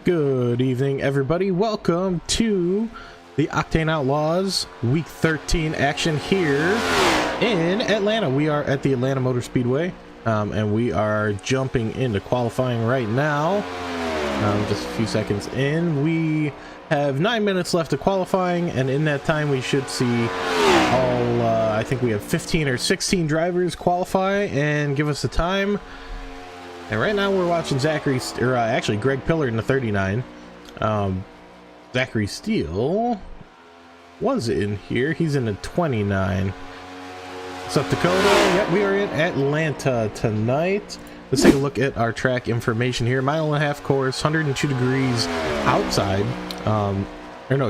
Good evening, everybody. Welcome to the Octane Outlaws Week 13 action here in Atlanta. We are at the Atlanta Motor Speedway, and we are jumping into qualifying right now. Just a few seconds in. We have 9 minutes left of qualifying, and in that time we should see all, I think we have 15 or 16 drivers qualify and give us the time. And right now we're watching actually Greg Pillar in the 39. Zachary Steele was in here. He's in the 29. South Dakota. Yep, we are in Atlanta tonight. Let's take a look at our track information here. Mile and a half course, 102 degrees outside.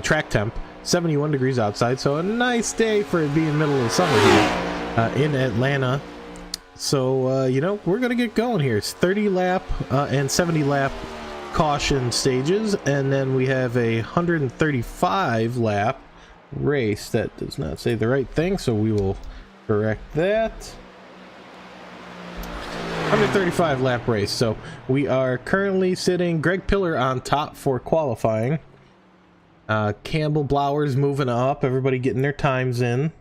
Track temp, 71 degrees outside. So a nice day for it being middle of summer here in Atlanta. So, we're going to get going here. It's 30 lap and 70 lap caution stages. And then we have a 135 lap race. That does not say the right thing, so we will correct that. 135 lap race. So we are currently sitting Greg Pillar on top for qualifying. Campbell Blowers moving up. Everybody getting their times in.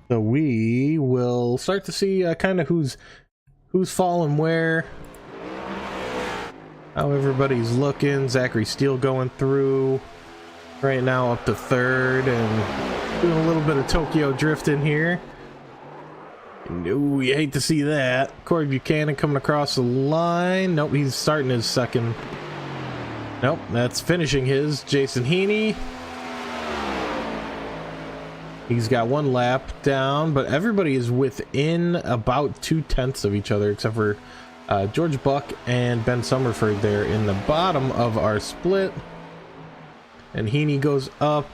So we will start to see kind of who's falling where, how everybody's looking. Zachary Steele going through right now up to third and doing a little bit of Tokyo drift in here. Ooh, you hate to see that. Corey Buchanan coming across the line. Nope, he's starting his second. Nope, that's finishing his. Jason Heaney. He's got one lap down, but everybody is within about 2/10 of each other, except for George Buck and Ben Summerford there in the bottom of our split. And Heaney goes up.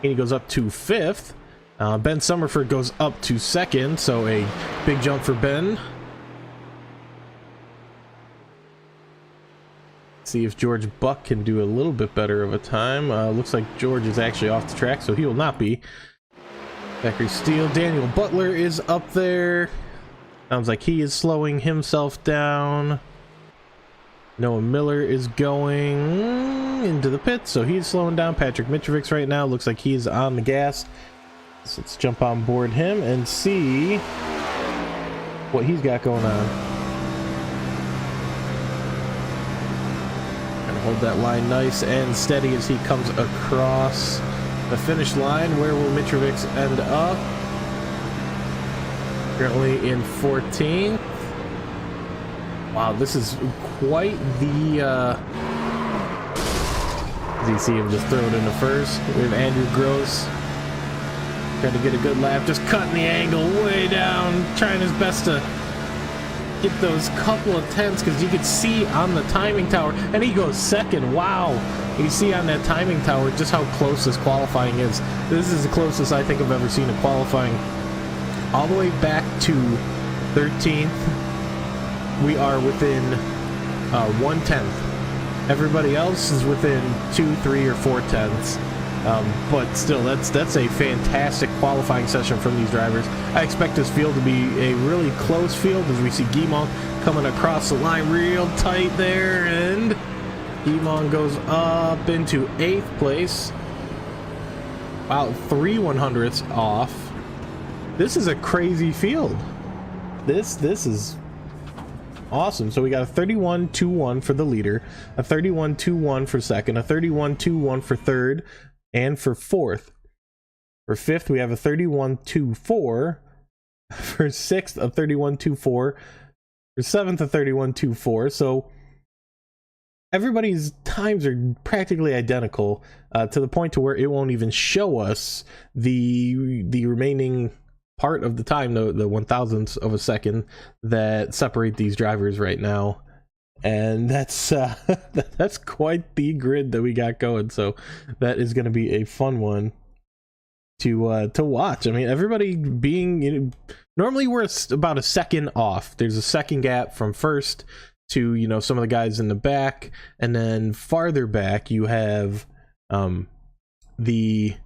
Heaney goes up to 5th. Ben Summerford goes up to 2nd, so a big jump for Ben. See if George Buck can do a little bit better of a time. Looks like George is actually off the track, so he will not be. Zachary Steele. Daniel Butler is up there. Sounds like he is slowing himself down. Noah Miller is going into the pits, so he's slowing down. Patrick Mitrovic right now looks like he's on the gas. So let's jump on board him and see what he's got going on. Hold that line nice and steady as he comes across the finish line. Where will Mitrovic end up? Currently in 14th. Wow, this is quite the as you see him just throw it into first. We have Andrew Gross trying to get a good lap, just cutting the angle way down, trying his best to get those couple of tenths, because you could see on the timing tower, and he goes second. Wow, you see on that timing tower just how close this qualifying is. This is the closest I think I've ever seen a qualifying. All the way back to 13th, we are within 1/10. Everybody else is within 2, 3, or 4 tenths. But still, that's a fantastic qualifying session from these drivers. I expect this field to be a really close field as we see Guimont coming across the line real tight there, and Guimont goes up into 8th place, about 3 100ths off. This is a crazy field. This is awesome. So we got a 31-2-1 for the leader, a 31-2-1 for second, a 31-2-1 for third, and for fourth. For fifth, we have a 31-2-4. For sixth, a 31-2-4. For seventh, a 31-2-4. So everybody's times are practically identical, to the point to where it won't even show us the remaining part of the time, the 1,000ths of a second that separate these drivers right now. And that's that's quite the grid that we got going, so that is going to be a fun one to watch. I mean, everybody being, normally we're about a second off. There's a second gap from first to some of the guys in the back, and then farther back you have the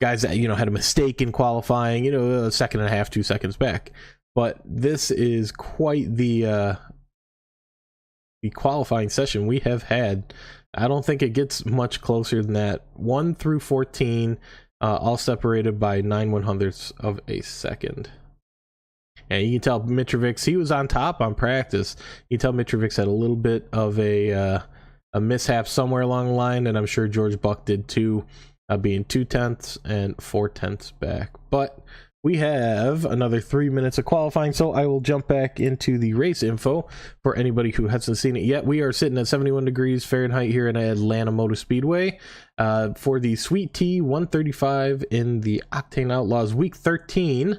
guys that had a mistake in qualifying, a second and a half, 2 seconds back. but this is quite the qualifying session we have had. I don't think it gets much closer than that. 1 through 14, all separated by 9/100ths of a second. And you can tell Mitrovic, he was on top on practice. You can tell Mitrovic had a little bit of a mishap somewhere along the line, and I'm sure George Buck did too, being 2/10 and 4/10 back. But we have another 3 minutes of qualifying, so I will jump back into the race info for anybody who hasn't seen it yet. We are sitting at 71 degrees Fahrenheit here in Atlanta Motor Speedway for the Sweet Tea 135 in the Octane Outlaws Week 13.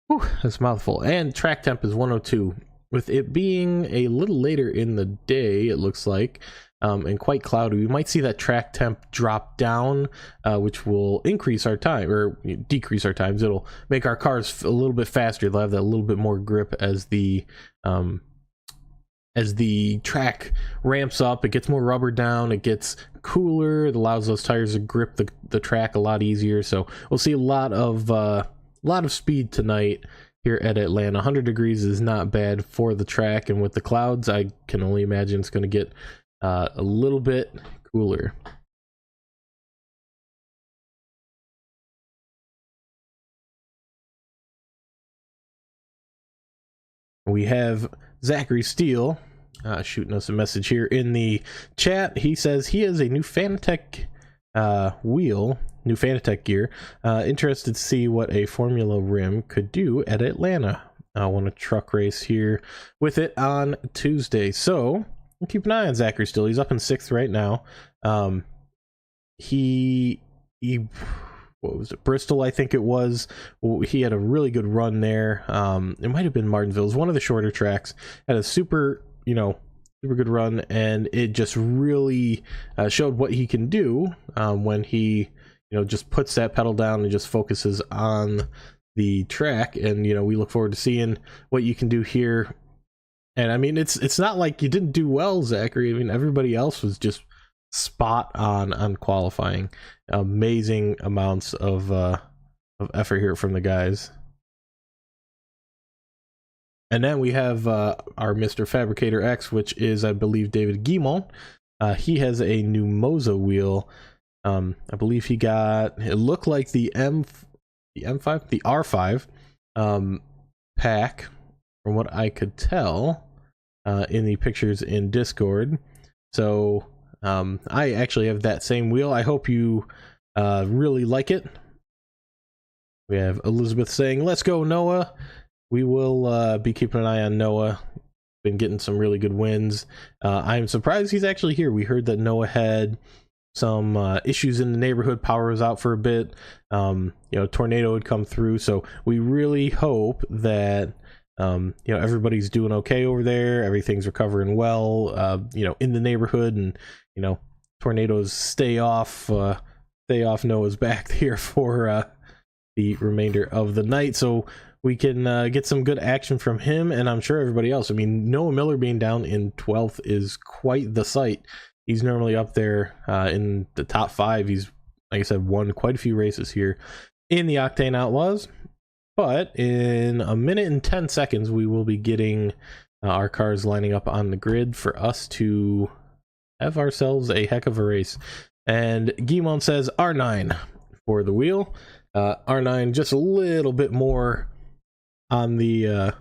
Whew, that's a mouthful. And track temp is 102. With it being a little later in the day, it looks like, and quite cloudy, we might see that track temp drop down, which will increase our time, or decrease our times. It'll make our cars a little bit faster. They'll have that little bit more grip as the track ramps up. It gets more rubber down, it gets cooler, it allows those tires to grip the track a lot easier. So we'll see a lot of speed tonight here at Atlanta. 100 degrees is not bad for the track, and with the clouds, I can only imagine it's going to get a little bit cooler. We have Zachary Steele shooting us a message here in the chat. He says he has a new Fanatec new Fanatec gear. Interested to see what a Formula rim could do at Atlanta. I want a truck race here with it on Tuesday. So keep an eye on Zachary still. He's up in 6th right now. He what was it, Bristol, I think it was. He had a really good run there. It might have been Martinsville. It was one of the shorter tracks. Had a super good run, and it just really showed what he can do when he just puts that pedal down and just focuses on the track. And we look forward to seeing what you can do here. And I mean, it's not like you didn't do well, Zachary. I mean, everybody else was just spot on qualifying. Amazing amounts of effort here from the guys. And then we have our Mr. Fabricator X, which is, I believe, David Guimont. He has a new Moza wheel. I believe he got, it looked like the R5 pack, from what I could tell in the pictures in Discord. So I actually have that same wheel. I hope you really like it. We have Elizabeth saying, "Let's go, Noah." We will be keeping an eye on Noah. Been getting some really good wins. I'm surprised he's actually here. We heard that Noah had some issues in the neighborhood. Power was out for a bit. Tornado had come through. So we really hope that everybody's doing okay over there. Everything's recovering well. In the neighborhood, and tornadoes stay off Noah's back here for the remainder of the night, so we can get some good action from him, and I'm sure everybody else. I mean, Noah Miller being down in 12th is quite the sight. He's normally up there in the top 5. He's, like I said, won quite a few races here in the Octane Outlaws. But in a minute and 10 seconds, we will be getting our cars lining up on the grid for us to have ourselves a heck of a race. And Guimont says R9 for the wheel. R9 just a little bit more on the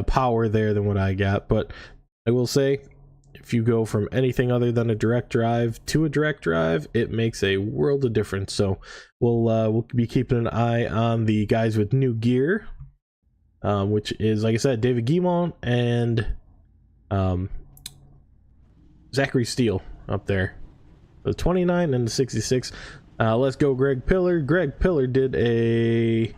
power there than what I got, but I will say, if you go from anything other than a direct drive to a direct drive, it makes a world of difference. So we'll be keeping an eye on the guys with new gear, which is, like I said, David Guimont and Zachary Steele up there, the 29 and the 66. Let's go, Greg Pillar. Greg Pillar did a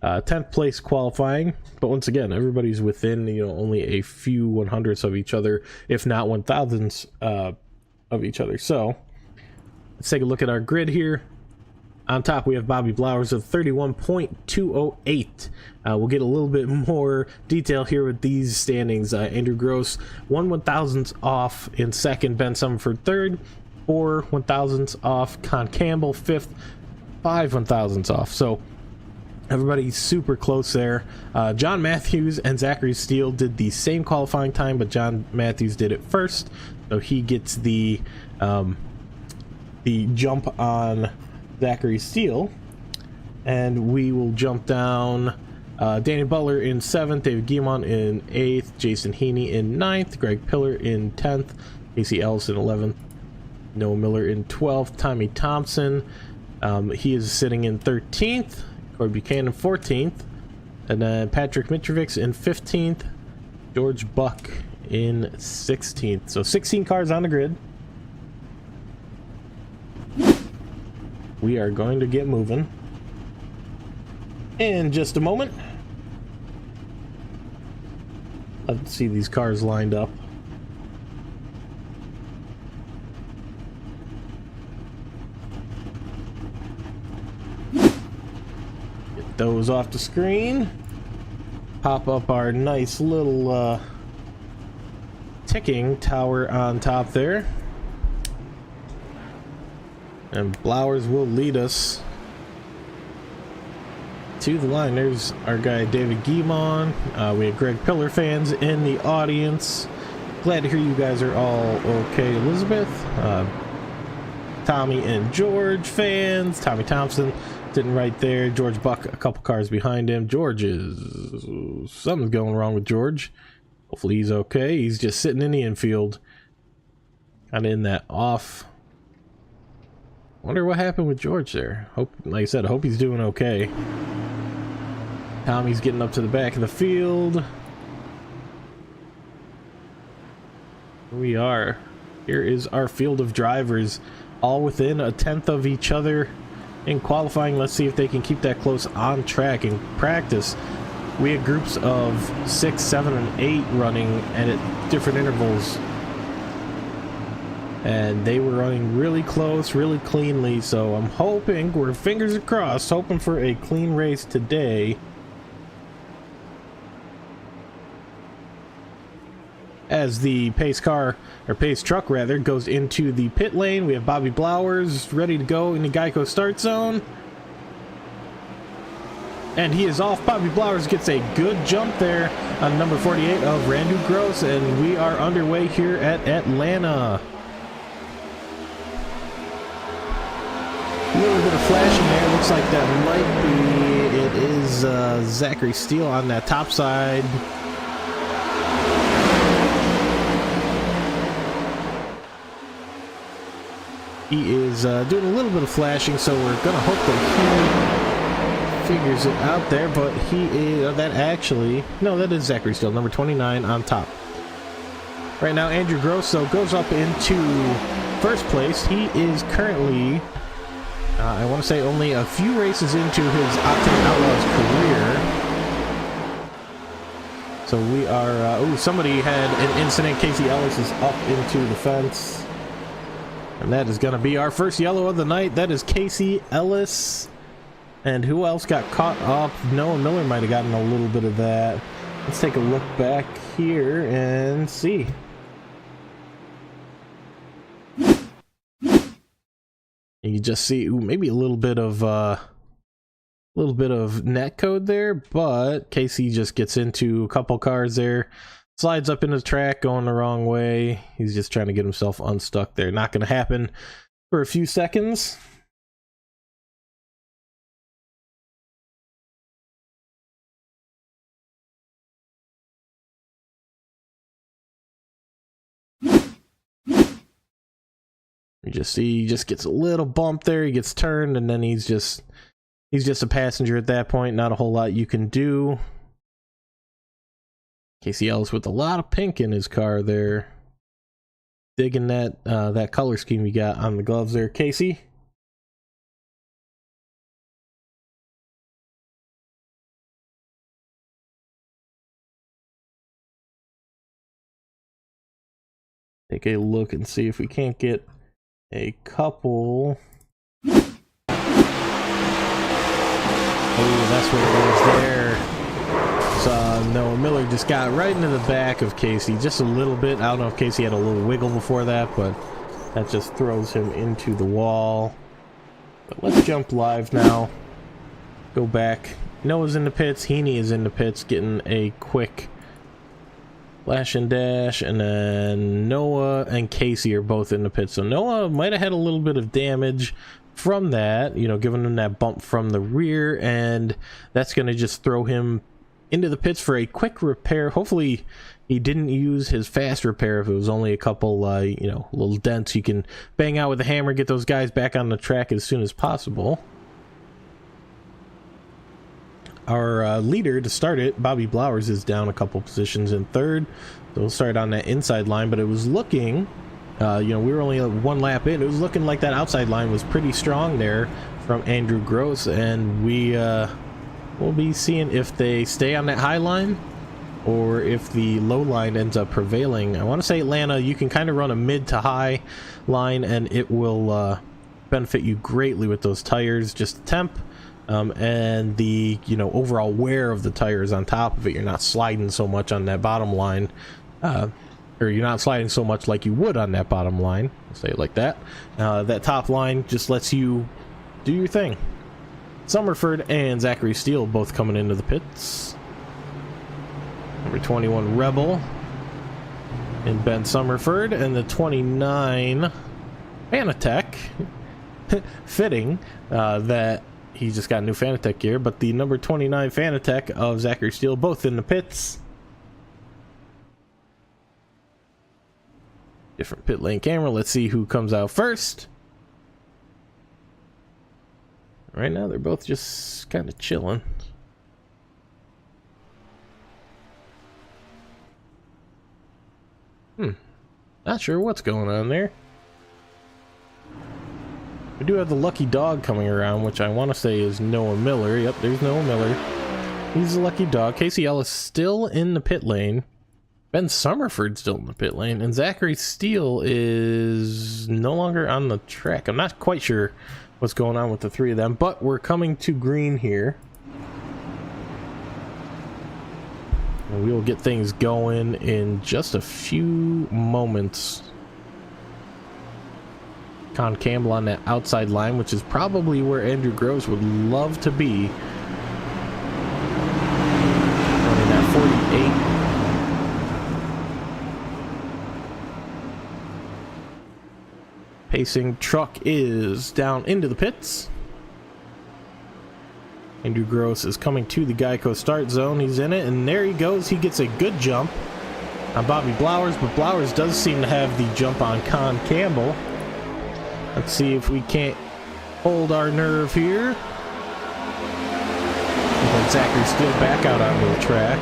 10th place qualifying, but once again, everybody's within only a few 100ths of each other, if not 1,000ths of each other. So let's take a look at our grid here. On top, we have Bobby Blowers of 31.208. We'll get a little bit more detail here with these standings. Andrew Gross 1/1000th off in 2nd, Ben Summerford 3rd, 4/1000ths off, Con Campbell 5th, 5/1000ths off. So Everybody's super close there. John Matthews and Zachary Steele did the same qualifying time, but John Matthews did it first, so he gets the jump on Zachary Steele. And we will jump down. Danny Butler in 7th, David Guimont in 8th, Jason Heaney in 9th, Greg Pillar in 10th, Casey Ellis in 11th, Noah Miller in 12th, Tommy Thompson, he is sitting in 13th, Corey Buchanan 14th, and then Patrick Mitrovic in 15th, George Buck in 16th. So 16 cars on the grid. We are going to get moving in just a moment. Let's see these cars lined up. Get those off the screen. Pop up our nice little ticking tower on top there. And Blowers will lead us to the line. There's our guy David Guimont. We have Greg Pillar fans in the audience. Glad to hear you guys are all okay. Elizabeth, Tommy and George fans. Tommy Thompson sitting right there. George Buck a couple cars behind him. George is... something's going wrong with George. Hopefully he's okay. He's just sitting in the infield. Kind of in that off. Wonder what happened with George there. Hope, like I said, I hope he's doing okay. Tommy's getting up to the back of the field. Here we are. Here is our field of drivers, all within a tenth of each other in qualifying. Let's see if they can keep that close on track. In practice, we had groups of 6, 7, and 8 running and at different intervals. And they were running really close, really cleanly, so I'm hoping, we're fingers crossed, hoping for a clean race today. As the pace car, or pace truck rather, goes into the pit lane, we have Bobby Blowers ready to go in the Geico start zone. And he is off. Bobby Blowers gets a good jump there on number 48 of Randu Gross, and we are underway here at Atlanta. A little bit of flashing there. Looks like that might be... it is Zachary Steele on that top side. He is doing a little bit of flashing, so we're going to hope that he figures it out there, but he is... that actually... no, that is Zachary Steele, number 29 on top. Right now, Andrew Gross, though, goes up into first place. He is currently... I want to say only a few races into his Octane Outlaws career. So we are... oh, somebody had an incident. Casey Ellis is up into the fence. And that is going to be our first yellow of the night. That is Casey Ellis. And who else got caught up? Noah Miller might have gotten a little bit of that. Let's take a look back here and see. You just see, ooh, maybe a little bit of net code there, but Casey just gets into a couple cars there, slides up into the track, going the wrong way. He's just trying to get himself unstuck there. Not going to happen for a few seconds. You just see, he just gets a little bump there. He gets turned, and then he's just a passenger at that point. Not a whole lot you can do. Casey Ellis with a lot of pink in his car there. Digging that color scheme you got on the gloves there, Casey. Take a look and see if we can't get a couple. Oh, that's what it was there. So Noah Miller just got right into the back of Casey, just a little bit. I don't know if Casey had a little wiggle before that, but that just throws him into the wall. But let's jump live now. Go back Noah's in the pits, Heaney is in the pits, getting a quick flash and dash, and then Noah and Casey are both in the pits. So Noah might have had a little bit of damage from that, you know, giving him that bump from the rear, and that's going to just throw him into the pits for a quick repair. Hopefully he didn't use his fast repair. If it was only a couple you know, little dents, you can bang out with a hammer, get those guys back on the track as soon as possible. Our leader to start it, Bobby Blowers, is down a couple positions in third. So we'll start on that inside line, but it was looking, you know, we were only one lap in. It was looking like that outside line was pretty strong there from Andrew Gross, and we'll be seeing if they stay on that high line or if the low line ends up prevailing. I want to say, Atlanta, you can kind of run a mid to high line, and it will benefit you greatly with those tires. Just the temp. And the, you know, overall wear of the tires on top of it. You're not sliding so much on that bottom line, or you're not sliding so much like you would on that bottom line. I'll say it like that. That top line just lets you do your thing. Summerford and Zachary Steele both coming into the pits. Number 21 Rebel and Ben Summerford, and the 29 Fanatec. Fitting that he just got new Fanatec gear, but the number 29 Fanatec of Zachary Steele both in the pits. Different pit lane camera. Let's see who comes out first. Right now they're both just kind of chilling. Not sure what's going on there. We do have the lucky dog coming around, which I want to say is Noah Miller. Yep, there's Noah Miller. He's a lucky dog. Casey Ellis still in the pit lane. Ben Summerford still in the pit lane. And Zachary Steele is no longer on the track. I'm not quite sure what's going on with the three of them, but we're coming to green here. And we will get things going in just a few moments. Con Campbell on that outside line, which is probably where Andrew Groves would love to be. Running at 48. Pacing truck is down into the pits. Andrew Gross is coming to the Geico start zone. He's in it, and there he goes. He gets a good jump on Bobby Blowers, but Blowers does seem to have the jump on Con Campbell. Let's see if we can't hold our nerve here. And Zachary Steele back out onto the track.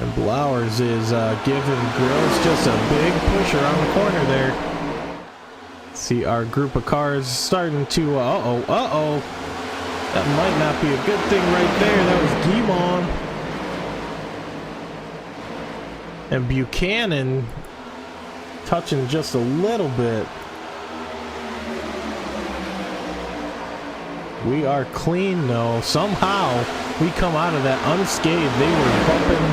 And Blowers is giving Gross just a big pusher on the corner there. See our group of cars starting to, uh-oh. That might not be a good thing right there. That was Guimond. And Buchanan touching just a little bit. We are clean though. Somehow we come out of that unscathed. They were bumping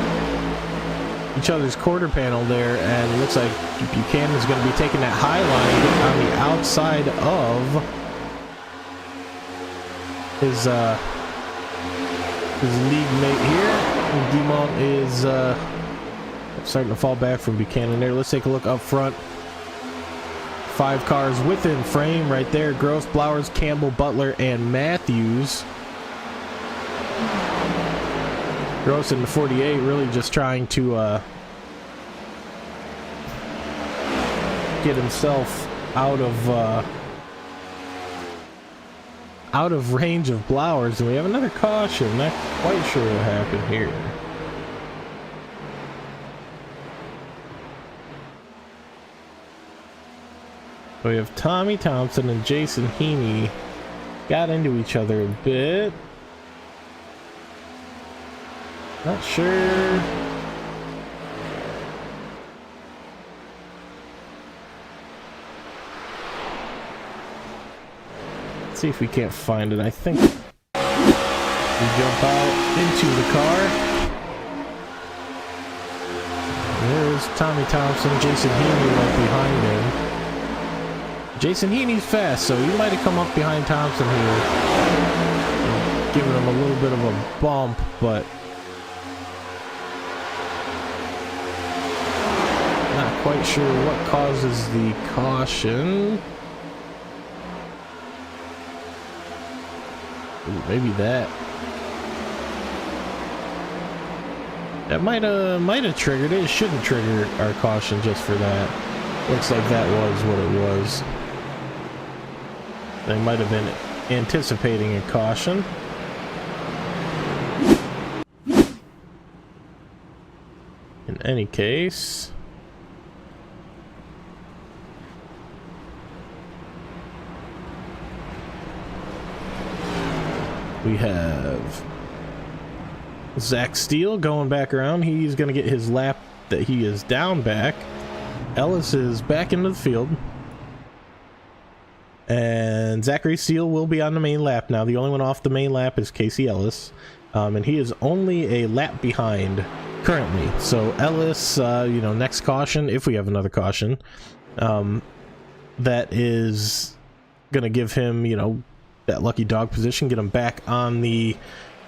each other's quarter panel there, and it looks like Buchanan is going to be taking that high line on the outside of his league mate here. And Guimond is starting to fall back from Buchanan there. Let's take a look up front. 5 cars within frame right there. Gross, Blowers, Campbell, Butler, and Matthews. Gross in the 48 really just trying to get himself out of range of Blowers. And we have another caution. Not quite sure what happened here. We have Tommy Thompson and Jason Heaney got into each other a bit. Not sure. Let's see if we can't find it. I think we jump out into the car. There's Tommy Thompson. Jason Heaney right behind him. Jason Heaney's fast, so he might have come up behind Thompson here. giving him a little bit of a bump, but not quite sure what causes the caution. Ooh, maybe that. That might have triggered it. It shouldn't trigger our caution just for that. Looks like that was what it was. They might have been anticipating a caution. In any case, we have Zach Steele going back around. He's going to get his lap that he is down back. Ellis is back into the field. And Zachary Steele will be on the main lap now. The only one off the main lap is Casey Ellis. And he is only a lap behind currently. So Ellis, you know, next caution, if we have another caution, that is going to give him, you know, that lucky dog position, get him back on the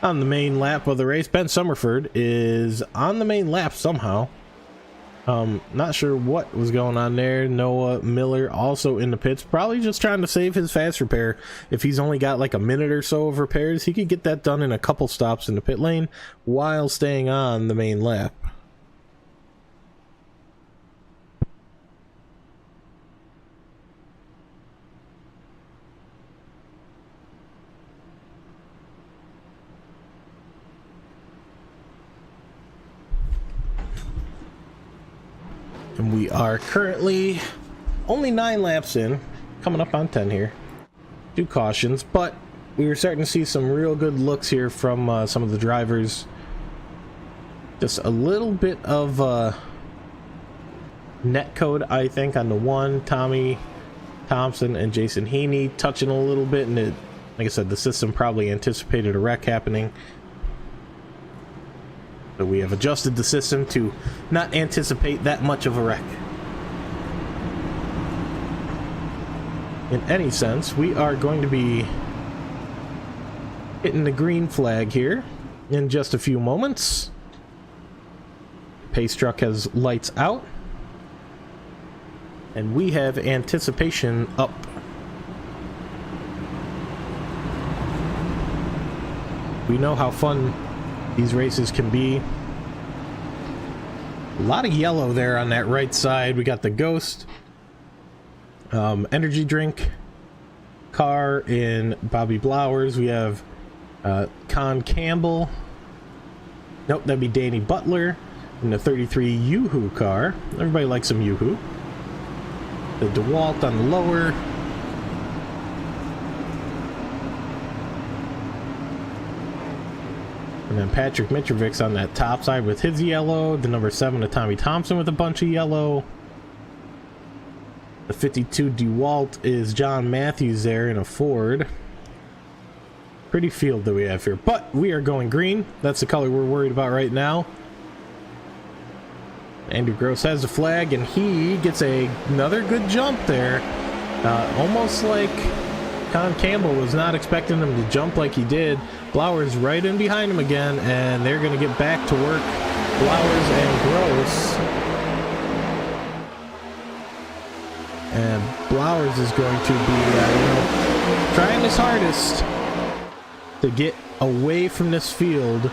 main lap of the race. Ben Summerford is on the main lap somehow. Not sure what was going on there. Noah Miller also in the pits, probably just trying to save his fast repair. If he's only got like a minute or so of repairs, he could get that done in a couple stops in the pit lane while staying on the main lap. And we are currently only 9 laps in, coming up on 10 here. 2 cautions, but we were starting to see some real good looks here from some of the drivers. Just a little bit of net code, I think, on the one. Tommy Thompson and Jason Heaney touching a little bit, and it, like I said, the system probably anticipated a wreck happening. So we have adjusted the system to not anticipate that much of a wreck. In any sense, we are going to be hitting the green flag here in just a few moments. Pace truck has lights out, and we have anticipation up. We know how fun these races can be. A lot of yellow there on that right side. We got the Ghost energy drink car in Bobby Blowers. We have Con Campbell. Nope, that'd be Danny Butler in the 33 Yoo-Hoo car. Everybody likes some Yoo-Hoo. The DeWalt on the lower. And then Patrick Mitrovic's on that top side with his yellow. The number 7 of Tommy Thompson with a bunch of yellow. The 52 DeWalt is John Matthews there in a Ford. Pretty field that we have here. But we are going green. That's the color we're worried about right now. Andrew Gross has the flag, and he gets another good jump there. Almost like Con Campbell was not expecting him to jump like he did. Blowers right in behind him again, and they're going to get back to work. Blowers and Gross. And Blowers is going to be trying his hardest to get away from this field.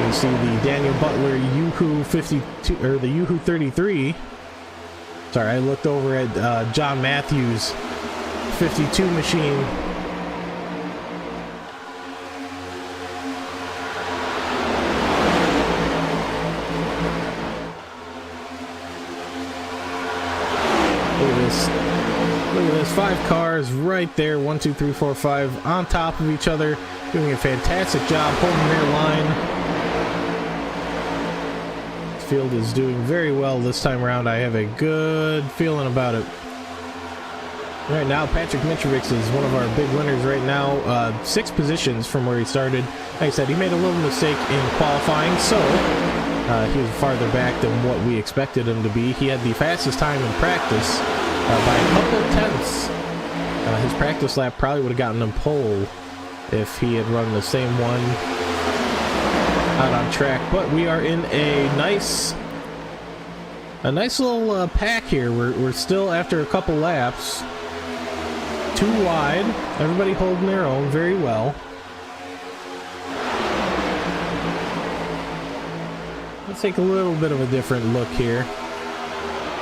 You see the Daniel Butler Yoo-Hoo 52, or the Yoo-Hoo 33. Sorry, I looked over at John Matthews' 52 machine. Look at this. Look at this. 5 cars right there. 1, 2, 3, 4, 5 on top of each other. Doing a fantastic job holding their line. Field is doing very well this time around. I have a good feeling about it. Right now, Patrick Mitrovic is one of our big winners right now. 6 positions from where he started. Like I said, he made a little mistake in qualifying, so he was farther back than what we expected him to be. He had the fastest time in practice by a couple of tenths. His practice lap probably would have gotten him pole if he had run the same one out on track. But we are in a nice little pack here. We're still, after a couple laps, 2 wide. Everybody holding their own very well. Let's take a little bit of a different look here.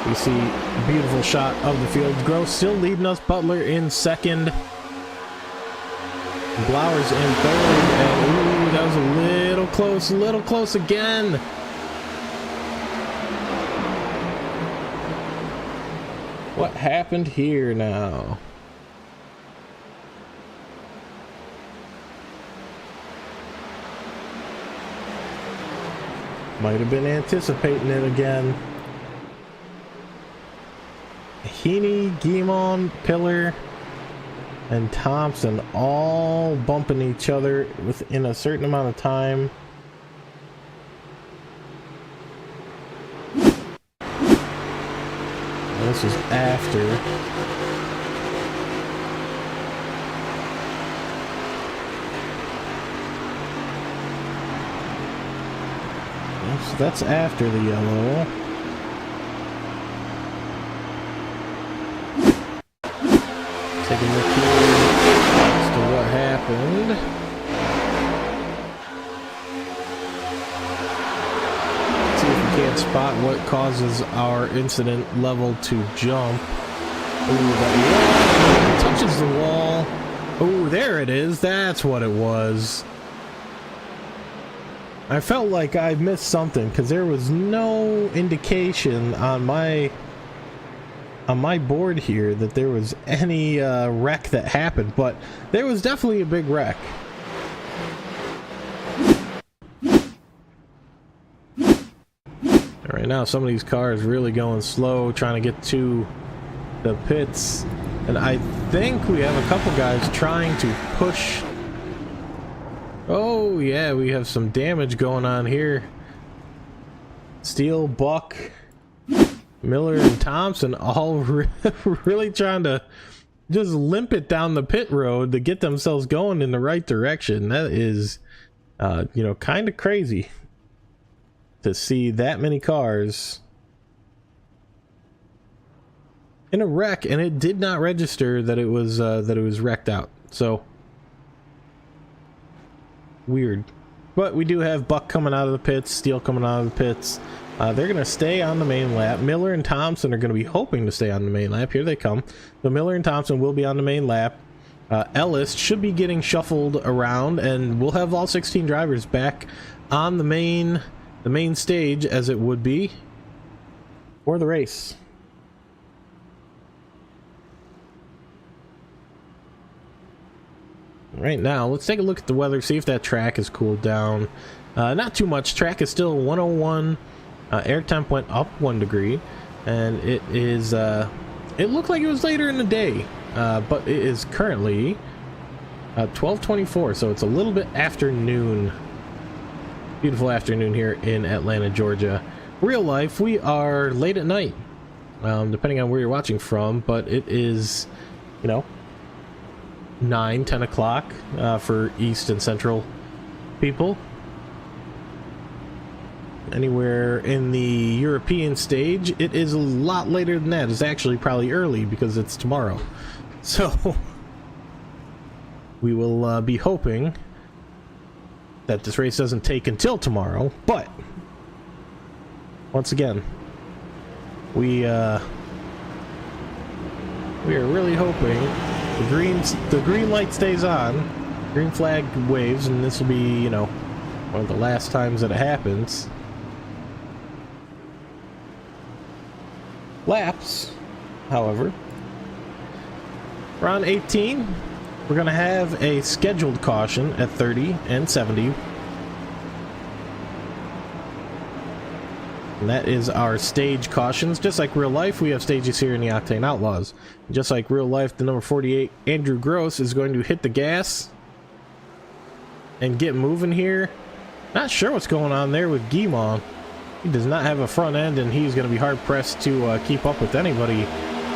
We see a beautiful shot of the field. Gross still leading us. Butler in second. Blowers in third. And ooh, that was a little close again. What happened here now? Might have been anticipating it again. Heaney, Guimond, Pillar, and Thompson all bumping each other within a certain amount of time. This is after. So that's after the yellow. Taking a look here as to what happened. Let's see if we can't spot what causes our incident level to jump. Ooh, that wall touches the wall. Ooh, there it is. That's what it was. I felt like I missed something because there was no indication on my board here that there was any wreck that happened, but there was definitely a big wreck. Right now, some of these cars really going slow, trying to get to the pits, and I think we have a couple guys trying to push. Oh yeah, we have some damage going on here. Steele, Buck, Miller, and Thompson all really trying to just limp it down the pit road to get themselves going in the right direction. That is, you know, kind of crazy to see that many cars in a wreck, and it did not register that it was wrecked out. So weird. But we do have Buck coming out of the pits, Steele coming out of the pits. They're going to stay on the main lap. Miller and Thompson are going to be hoping to stay on the main lap. Here they come. So Miller and Thompson will be on the main lap. Ellis should be getting shuffled around, and we'll have all 16 drivers back on the main stage, as it would be for the race. Right now, let's take a look at the weather, see if that track has cooled down. Not too much. Track is still 101. Air temp went up 1 degree, and it is it looked like it was later in the day, but it is currently 12:24, so it's a little bit afternoon. Beautiful afternoon here in Atlanta, Georgia. Real life, we are late at night, depending on where you're watching from, but it is, you know, 9-10 o'clock for East and Central people. Anywhere in the European stage, it is a lot later than that. It's actually probably early because it's tomorrow. So we will be hoping that this race doesn't take until tomorrow. But once again, we are really hoping the green light stays on, green flag waves, and this will be, you know, one of the last times that it happens. Laps, however, round 18, we're going to have a scheduled caution at 30 and 70. And that is our stage cautions. Just like real life, we have stages here in the Octane Outlaws. Just like real life, the number 48, Andrew Gross, is going to hit the gas and get moving here. Not sure what's going on there with Guimond. He does not have a front end, and he's going to be hard pressed to keep up with anybody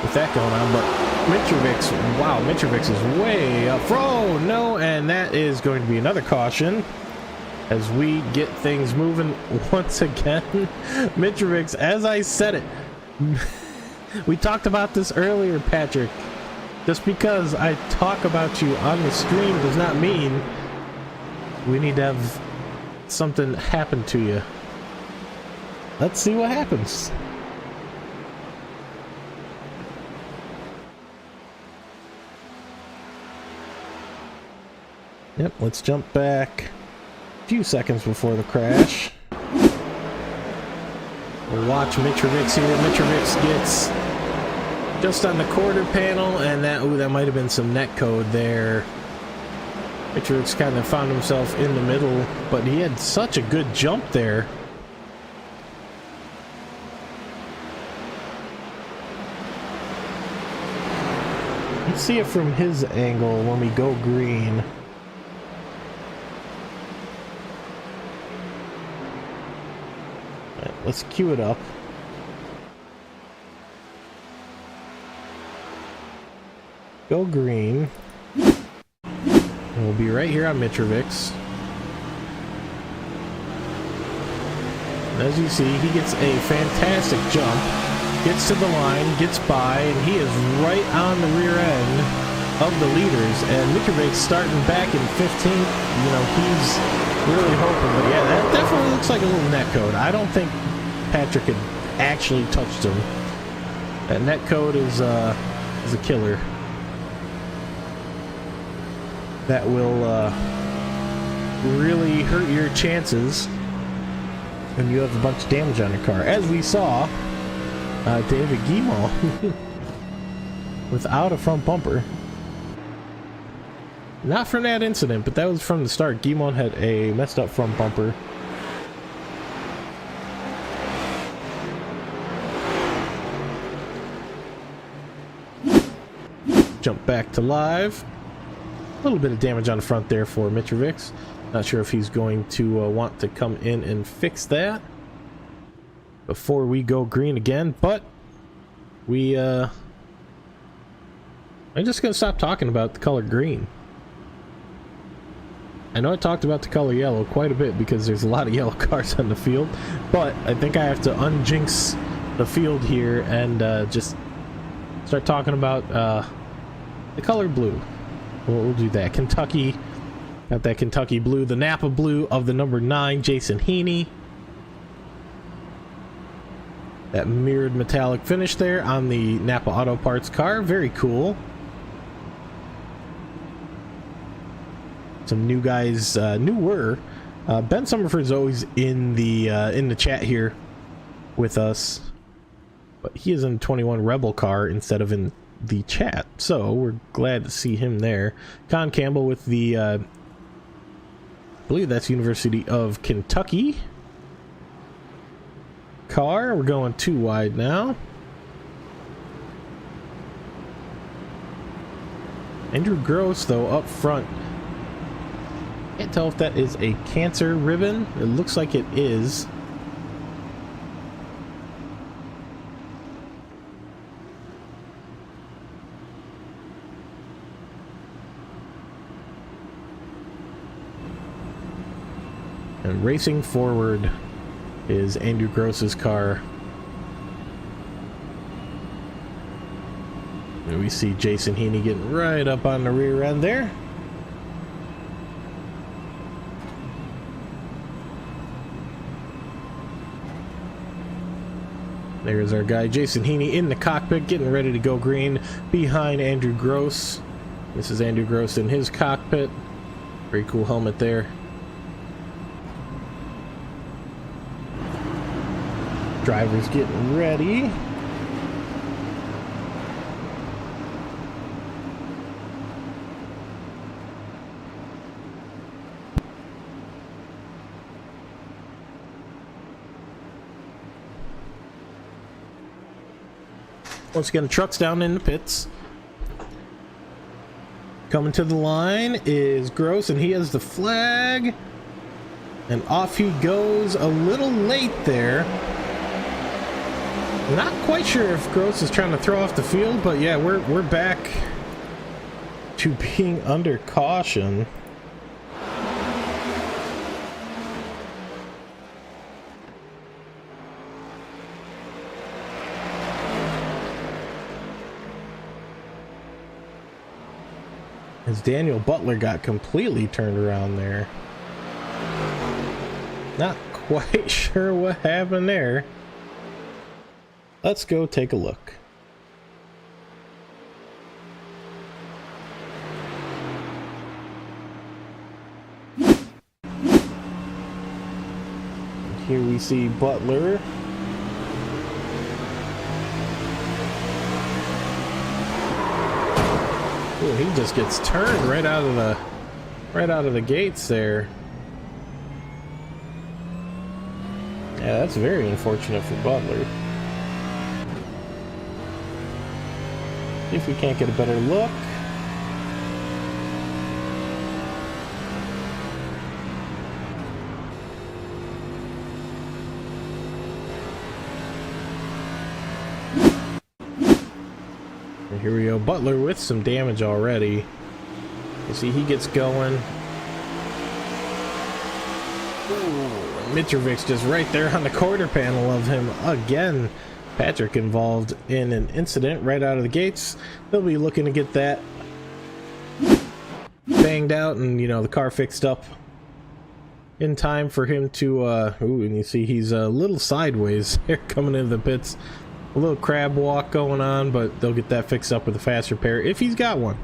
with that going on. But Mitrovic's, wow, Mitrovic's is way up. Oh, no, and that is going to be another caution as we get things moving once again. Mitrovic's, as I said it, we talked about this earlier, Patrick. Just because I talk about you on the stream does not mean we need to have something happen to you. Let's see what happens. Yep, let's jump back a few seconds before the crash. We'll watch Mitrovic's here. Mitrovic's gets just on the quarter panel, and that, ooh, that might have been some net code there. Mitrovic's kind of found himself in the middle, but he had such a good jump there. Let's see it from his angle when we go green. All right, let's cue it up. Go green. And we'll be right here on Mitrovic's. And as you see, he gets a fantastic jump, gets to the line, gets by, and he is right on the rear end of the leaders. And Mitrovic's starting back in 15th. You know, he's really hoping, but yeah, that definitely looks like a little net code. I don't think Patrick had actually touched him. That net code is a killer. That will really hurt your chances when you have a bunch of damage on your car, as we saw David Guimont without a front bumper. Not from that incident, but that was from the start. Guimont had a messed up front bumper. Jump back to live. A little bit of damage on the front there for Mitrovic's. Not sure if he's going to want to come in and fix that before we go green again, but we I'm just gonna stop talking about the color green. I know I talked about the color yellow quite a bit because there's a lot of yellow cars on the field, but I think I have to unjinx the field here and just start talking about the color blue. We'll do that. Kentucky, got that Kentucky blue, the Napa blue of the number 9, Jason Heaney. That mirrored metallic finish there on the Napa Auto Parts car, very cool. Some new guys, newer. Ben Summerford's always in the chat here with us, but he is in the 21 Rebel car instead of in the chat, so we're glad to see him there. Con Campbell with the I believe that's University of Kentucky car. We're going too wide now. Andrew Gross though up front. Can't tell if that is a cancer ribbon. It looks like it is. And racing forward is Andrew Gross's car. And we see Jason Heaney getting right up on the rear end there. There's our guy Jason Heaney in the cockpit getting ready to go green behind Andrew Gross. This is Andrew Gross in his cockpit. Very cool helmet there. Drivers getting ready. Once again, trucks down in the pits. Coming to the line is Gross, and he has the flag. And off he goes a little late there. Not quite sure if Gross is trying to throw off the field, but yeah, we're back to being under caution. As Daniel Butler got completely turned around there. Not quite sure what happened there. Let's go take a look. Here we see Butler. Ooh, he just gets turned right out of the gates there. Yeah, that's very unfortunate for Butler. See if we can't get a better look. And here we go, Butler with some damage already. You see he gets going. Ooh, Mitrovic's just right there on the quarter panel of him again. Patrick involved in an incident right out of the gates. They'll be looking to get that banged out and, you know, the car fixed up in time for him to, ooh, and you see he's a little sideways here coming into the pits. A little crab walk going on, but they'll get that fixed up with a fast repair if he's got one.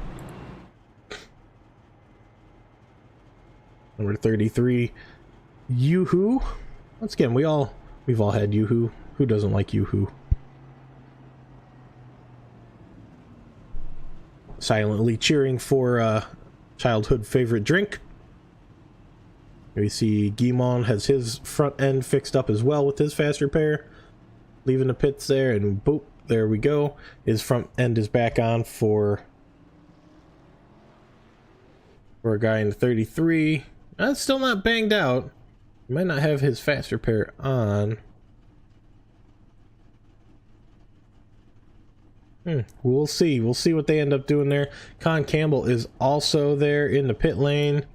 Number 33, Yoo-Hoo. Once again, we've all had Yoo-Hoo. Who doesn't like Yoo-Hoo? Silently cheering for childhood favorite drink. We see Guimond has his front end fixed up as well with his fast repair. Leaving the pits there, and boop, there we go. His front end is back on for a guy in the 33. That's still not banged out. He might not have his fast repair on. We'll see. We'll see what they end up doing there. Con Campbell is also there in the pit lane.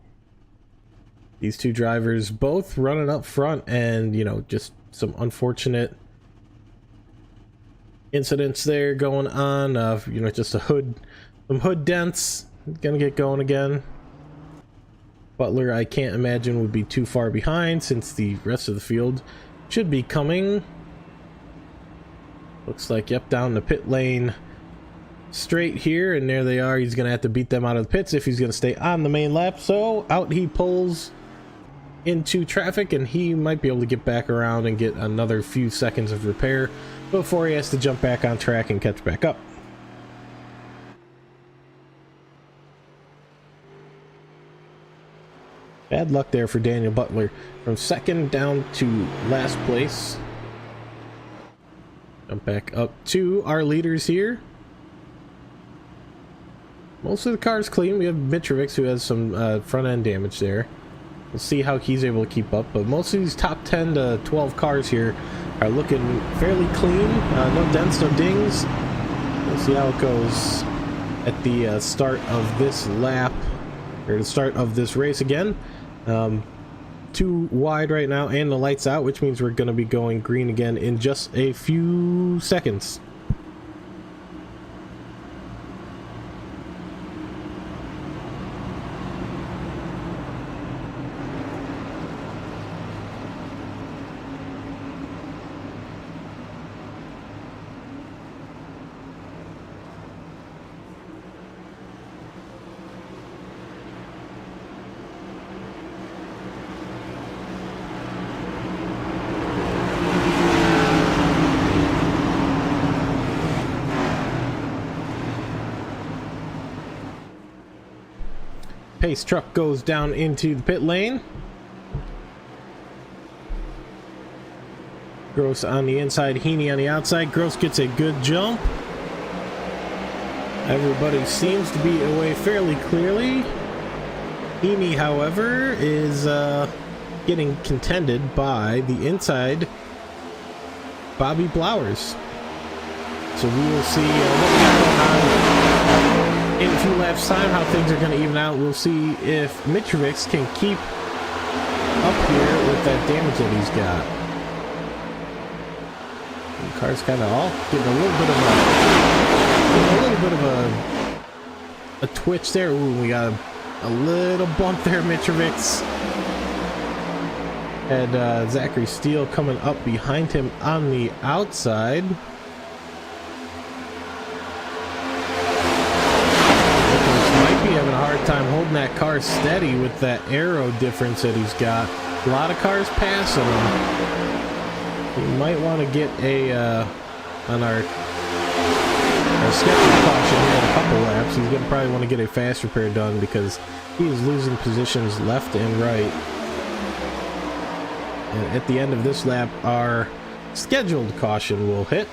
These two drivers both running up front, and, you know, just some unfortunate incidents there going on. You know, just some hood dents. Gonna get going again. Butler, I can't imagine, would be too far behind since the rest of the field should be coming. Looks like, yep, down the pit lane straight here, and there they are. He's gonna have to beat them out of the pits if he's gonna stay on the main lap. So out he pulls into traffic, and he might be able to get back around and get another few seconds of repair before he has to jump back on track and catch back up. Bad luck there for Daniel Butler. From second down to last place. Jump back up to our leaders here. Most of the car's clean. We have Mitrovic, who has some front end damage there. We'll see how he's able to keep up, but most of these top 10 to 12 cars here are looking fairly clean. No dents, no dings. We'll see how it goes at the start of this lap, or the start of this race again. Too wide right now, and the light's out, which means we're going to be going green again in just a few seconds. Pace truck goes down into the pit lane. Gross on the inside, Heaney on the outside. Gross gets a good jump. Everybody seems to be away fairly clearly. Heaney, however, is getting contended by the inside Bobby Blowers. So we will see what we got going on in a few laps time, how things are going to even out. We'll see if Mitrovic can keep up here with that damage that he's got. The car's kind of all getting a little bit of a twitch there. Ooh, we got a little bump there. Mitrovic had Zachary Steele coming up behind him on the outside. Might be having a hard time holding that car steady with that aero difference that he's got. A lot of cars passing him. He might want to get a on our scheduled caution here in a couple laps. He's gonna probably want to get a fast repair done because he is losing positions left and right. And at the end of this lap, our scheduled caution will hit.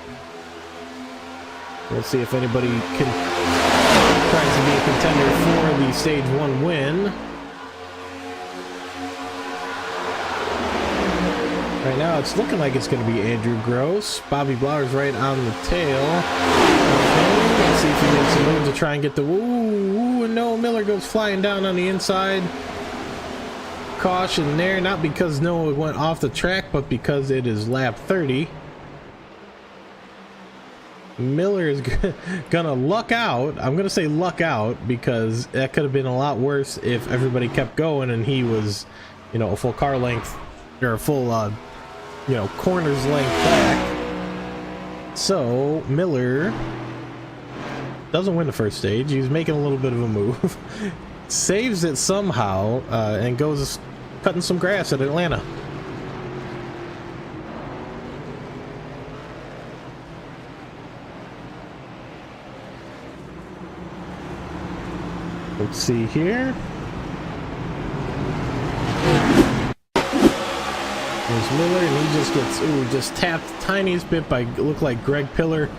We'll see if anybody tries to be a contender for the stage 1 win. Right now, it's looking like it's going to be Andrew Gross. Bobby Blauer's right on the tail. Okay, let's see if he makes a move to try and get the woo, and Noah Miller goes flying down on the inside. Caution there, not because Noah went off the track, but because it is lap 30. Miller is gonna luck out. I'm gonna say luck out because that could have been a lot worse if everybody kept going and he was, you know, a full car length or a full, you know, corner's length back. So Miller doesn't win the first stage. He's making a little bit of a move. Saves it somehow and goes cutting some grass at Atlanta. Let's see here. There's Miller, and he just gets just tapped the tiniest bit by look like Greg Pillar,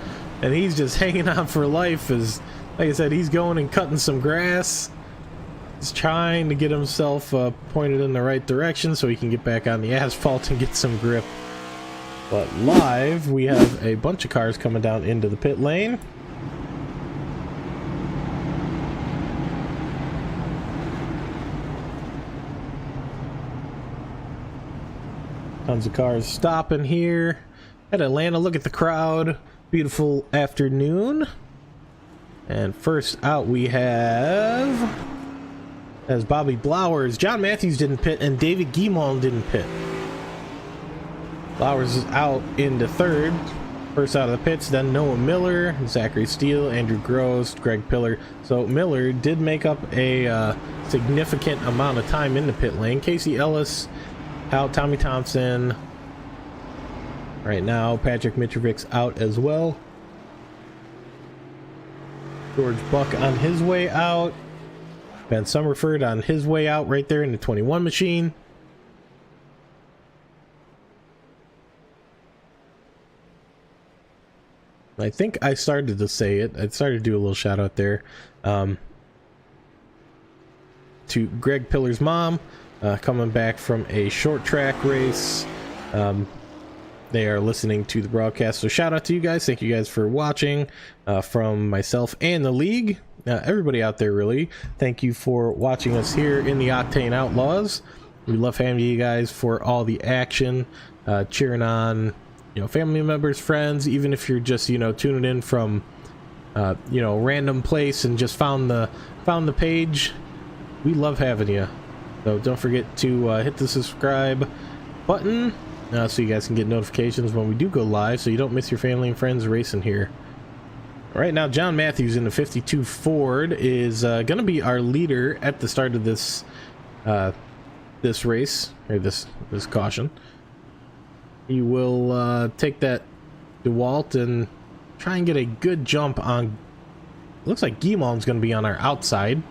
and he's just hanging on for life. As like I said, he's going and cutting some grass. He's trying to get himself pointed in the right direction so he can get back on the asphalt and get some grip. But live, we have a bunch of cars coming down into the pit lane. Tons of cars stopping here at Atlanta. Look at the crowd. Beautiful afternoon. And first out we have as Bobby Blowers. John Matthews didn't pit and David Guimond didn't pit. Blowers is out into third. First out of the pits, then Noah Miller, Zachary Steele, Andrew Gross, Greg Pillar. So Miller did make up a significant amount of time in the pit lane. Casey Ellis out, Tommy Thompson. Right now, Patrick Mitrovic's out as well. George Buck on his way out. Ben Summerford on his way out right there in the 21 machine. I think I started to say it. I started to do a little shout out there to Greg Pillar's mom. Coming back from a short track race. They are listening to the broadcast, so shout out to you guys. Thank you guys for watching from myself and the league. Everybody out there, really, thank you for watching us here in the Octane Outlaws. We love having you guys for all the action, cheering on, you know, family members, friends, even if you're just, you know, tuning in from you know, random place and just found the page. We love having you. So don't forget to hit the subscribe button so you guys can get notifications when we do go live, so you don't miss your family and friends racing here. Right now, John Matthews in the 52 Ford is going to be our leader at the start of this this race, or this caution. He will take that DeWalt and try and get a good jump on. Looks like Guimond's going to be on our outside.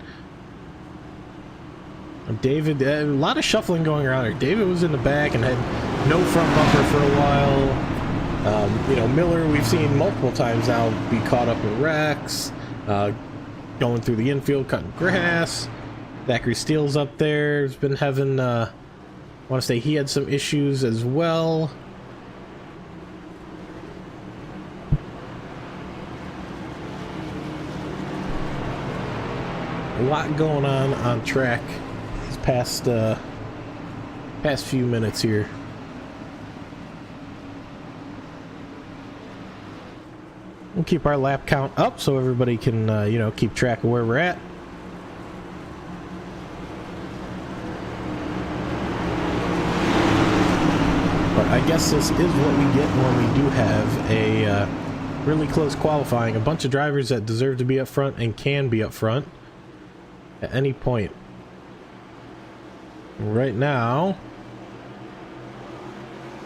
David, a lot of shuffling going around here. David was in the back and had no front bumper for a while. You know, Miller, we've seen multiple times now be caught up in wrecks, going through the infield, cutting grass. Zachary Steele's up there. Has been having, I want to say he had some issues as well. A lot going on track these past few minutes here. We'll keep our lap count up so everybody can, you know, keep track of where we're at. But I guess this is what we get when we do have a really close qualifying. A bunch of drivers that deserve to be up front and can be up front at any point. Right now,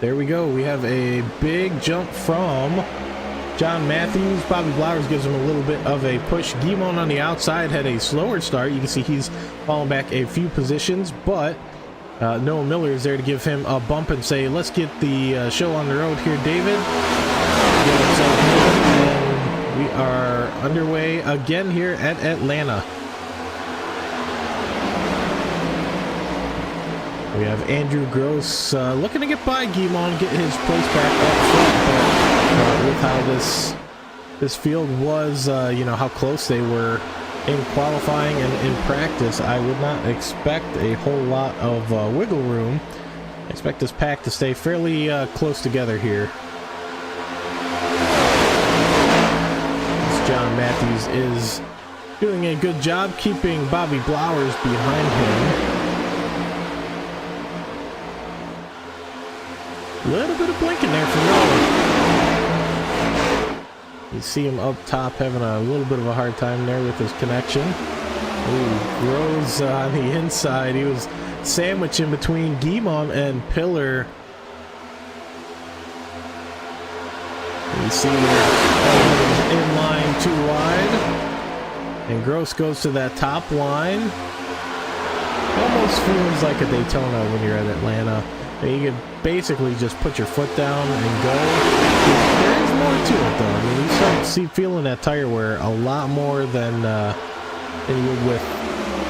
there we go. We have a big jump from John Matthews. Bobby Blowers gives him a little bit of a push. Guimon on the outside had a slower start. You can see he's fallen back a few positions, but Noah Miller is there to give him a bump and say, let's get the show on the road here, David. And we are underway again here at Atlanta. We have Andrew Gross looking to get by Guimon, get his place back up front, but with how this field was, you know, how close they were in qualifying and in practice, I would not expect a whole lot of wiggle room. I expect this pack to stay fairly close together here. As John Matthews is doing a good job keeping Bobby Blowers behind him. Little bit of blinking there from Noah. You see him up top having a little bit of a hard time there with his connection. Ooh, Rose on the inside. He was sandwiched in between Guimon and Pillar. You see in line too wide. And Gross goes to that top line. Almost feels like a Daytona when you're at Atlanta. You can basically just put your foot down and go. There is more to it though. I mean, you start feeling that tire wear a lot more than you would with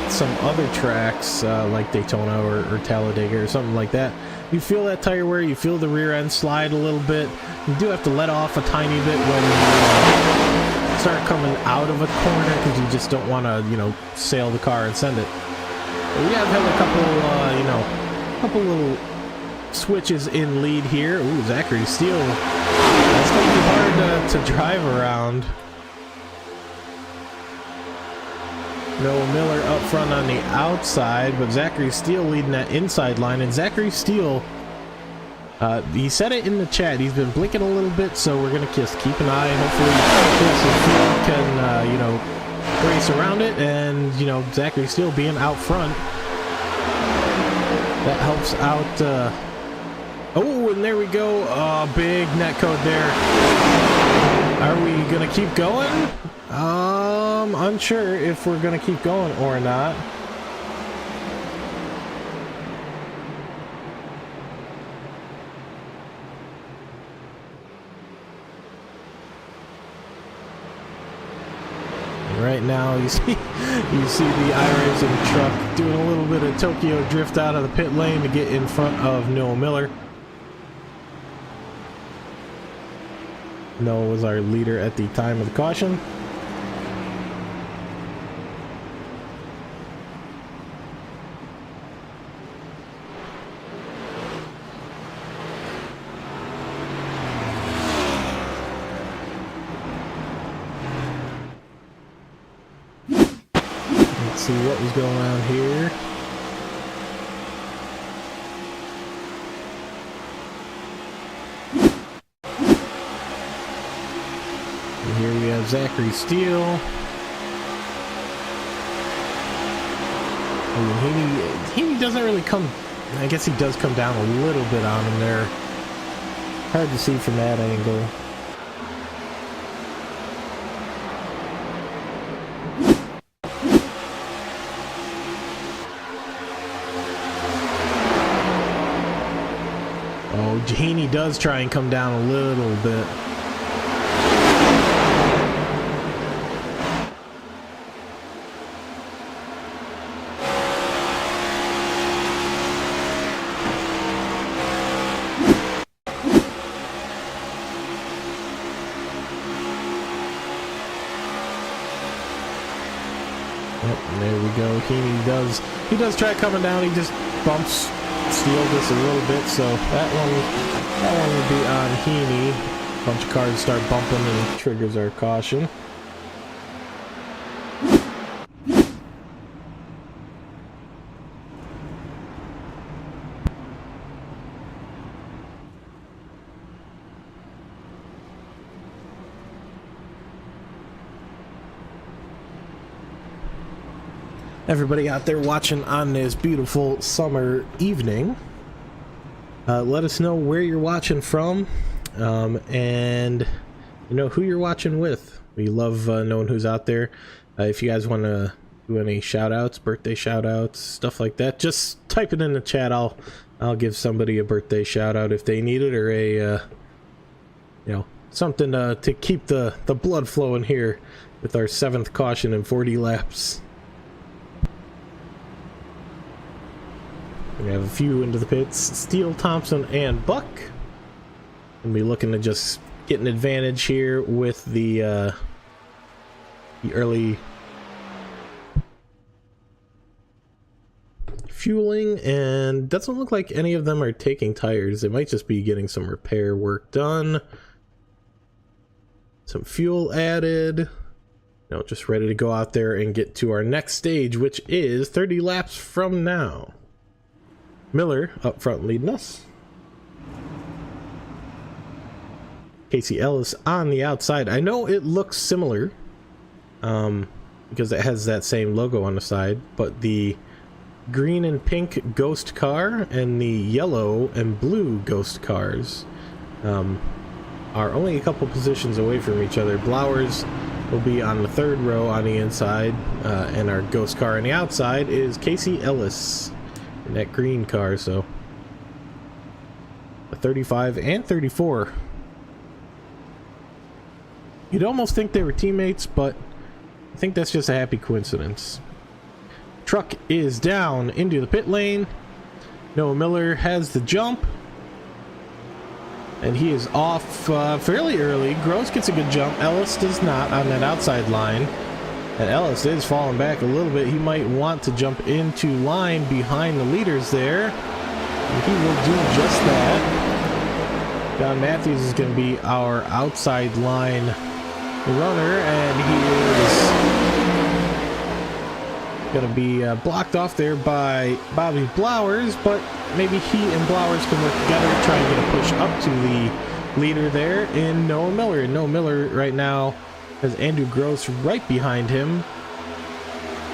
some other tracks like Daytona or Talladega or something like that. You feel that tire wear, you feel the rear end slide a little bit. You do have to let off a tiny bit when you start coming out of a corner because you just don't want to, you know, sail the car and send it. But we have had a couple, you know, couple little switches in lead here. Ooh, Zachary Steele. That's going to be hard to drive around. Noah Miller up front on the outside, but Zachary Steele leading that inside line. And Zachary Steele, he said it in the chat, he's been blinking a little bit, so we're going to just keep an eye and hopefully Chris can, you know, race around it. And, you know, Zachary Steele being out front, that helps out. Oh, and there we go. Big net code there. Are we gonna keep going? Unsure if we're gonna keep going or not. Right now, you see the iRacing truck doing a little bit of Tokyo drift out of the pit lane to get in front of Noah Miller. Noah was our leader at the time of the caution. Let's see what was going on here. Here we have Zachary Steele. He doesn't really come, I guess he does come down a little bit on him there. Hard to see from that angle. Oh, Haney does try and come down a little bit. Yep, and there we go. He does try coming down. He just bumps Steel just a little bit, so that one will be on Heaney. A bunch of cars start bumping and triggers our caution. Everybody out there watching on this beautiful summer evening, let us know where you're watching from, and you know who you're watching with. We love knowing who's out there. If you guys want to do any shout outs, birthday shout outs, stuff like that, just type it in the chat. I'll give somebody a birthday shout out if they need it, or a you know, something to keep the blood flowing here with our 7th caution in 40 laps. We have a few into the pits. Steele, Thompson, and Buck. And be looking to just get an advantage here with the early fueling, and doesn't look like any of them are taking tires. They might just be getting some repair work done. Some fuel added. You know, just ready to go out there and get to our next stage, which is 30 laps from now. Miller up front leading us. Casey Ellis on the outside. I know it looks similar because it has that same logo on the side, but the green and pink ghost car and the yellow and blue ghost cars are only a couple positions away from each other. Blowers will be on the 3rd row on the inside, and our ghost car on the outside is Casey Ellis. That green car, so a 35 and 34. You'd almost think they were teammates, but I think that's just a happy coincidence. Truck is down into the pit lane. Noah Miller has the jump, and he is off fairly early. Gross gets a good jump. Ellis does not on that outside line. And Ellis is falling back a little bit. He might want to jump into line behind the leaders there. And he will do just that. John Matthews is going to be our outside line runner, and he is going to be blocked off there by Bobby Blowers, but maybe he and Blowers can work together to try and get a push up to the leader there in Noah Miller. And Noah Miller right now has Andrew Gross right behind him.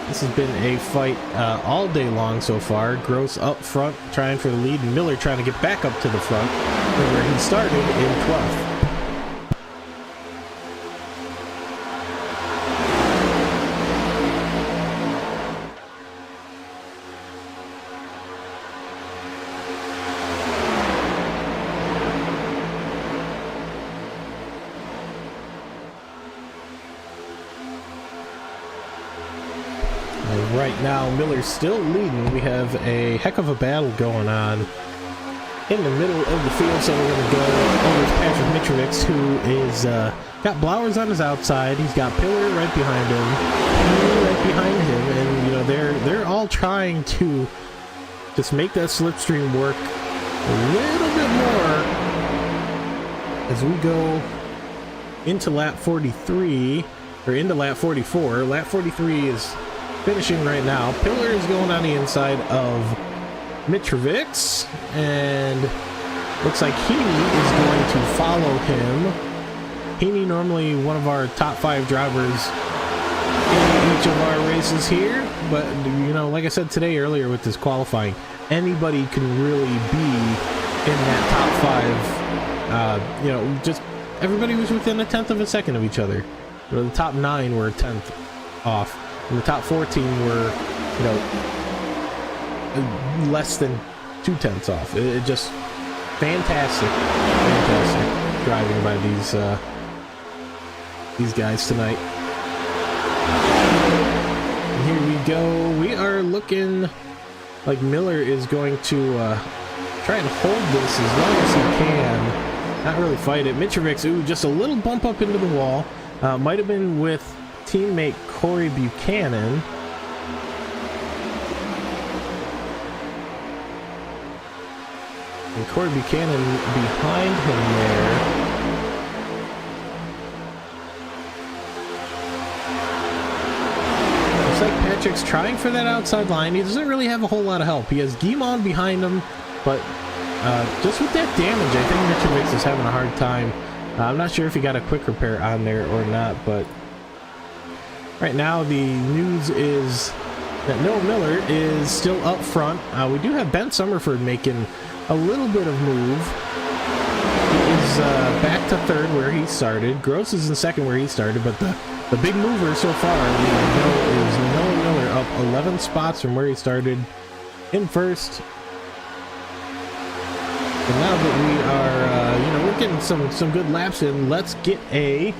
This has been a fight all day long so far. Gross up front trying for the lead, and Miller trying to get back up to the front where he started in 12th. Right now, Miller's still leading. We have a heck of a battle going on in the middle of the field, so we're going to go over to Patrick Mitrovic, who is got Blowers on his outside. He's got Pillar right behind him, and you know they're all trying to just make that slipstream work a little bit more as we go into lap 43 or into lap 44. Lap 43 is finishing right now. Pillar is going on the inside of Mitrovic, and looks like Heaney is going to follow him. Heaney normally one of our top 5 drivers in each of our races here, but you know, like I said today earlier with this qualifying, anybody can really be in that top 5. You know, just everybody was within 1/10 of a second of each other. You know, the top 9 were 1/10 off. And the top 14 were, you know, less than 2/10 off. It just fantastic driving by these guys tonight. And here we go. We are looking like Miller is going to try and hold this as long as he can. Not really fight it. Mitrovic, ooh, just a little bump up into the wall. Might have been with teammate Corey Buchanan. and Corey Buchanan behind him there. Looks like Patrick's trying for that outside line. He doesn't really have a whole lot of help. He has Guimond behind him, but just with that damage, I think Mitrovic is having a hard time. I'm not sure if he got a quick repair on there or not, but right now the news is that Noah Miller is still up front. We do have Ben Summerford making a little bit of move. He is back to third where he started. Gross is in second where he started, but the big mover so far, we know, is Noah Miller up 11 spots from where he started in first. And now that we are, you know, we're getting some good laps in, let's get a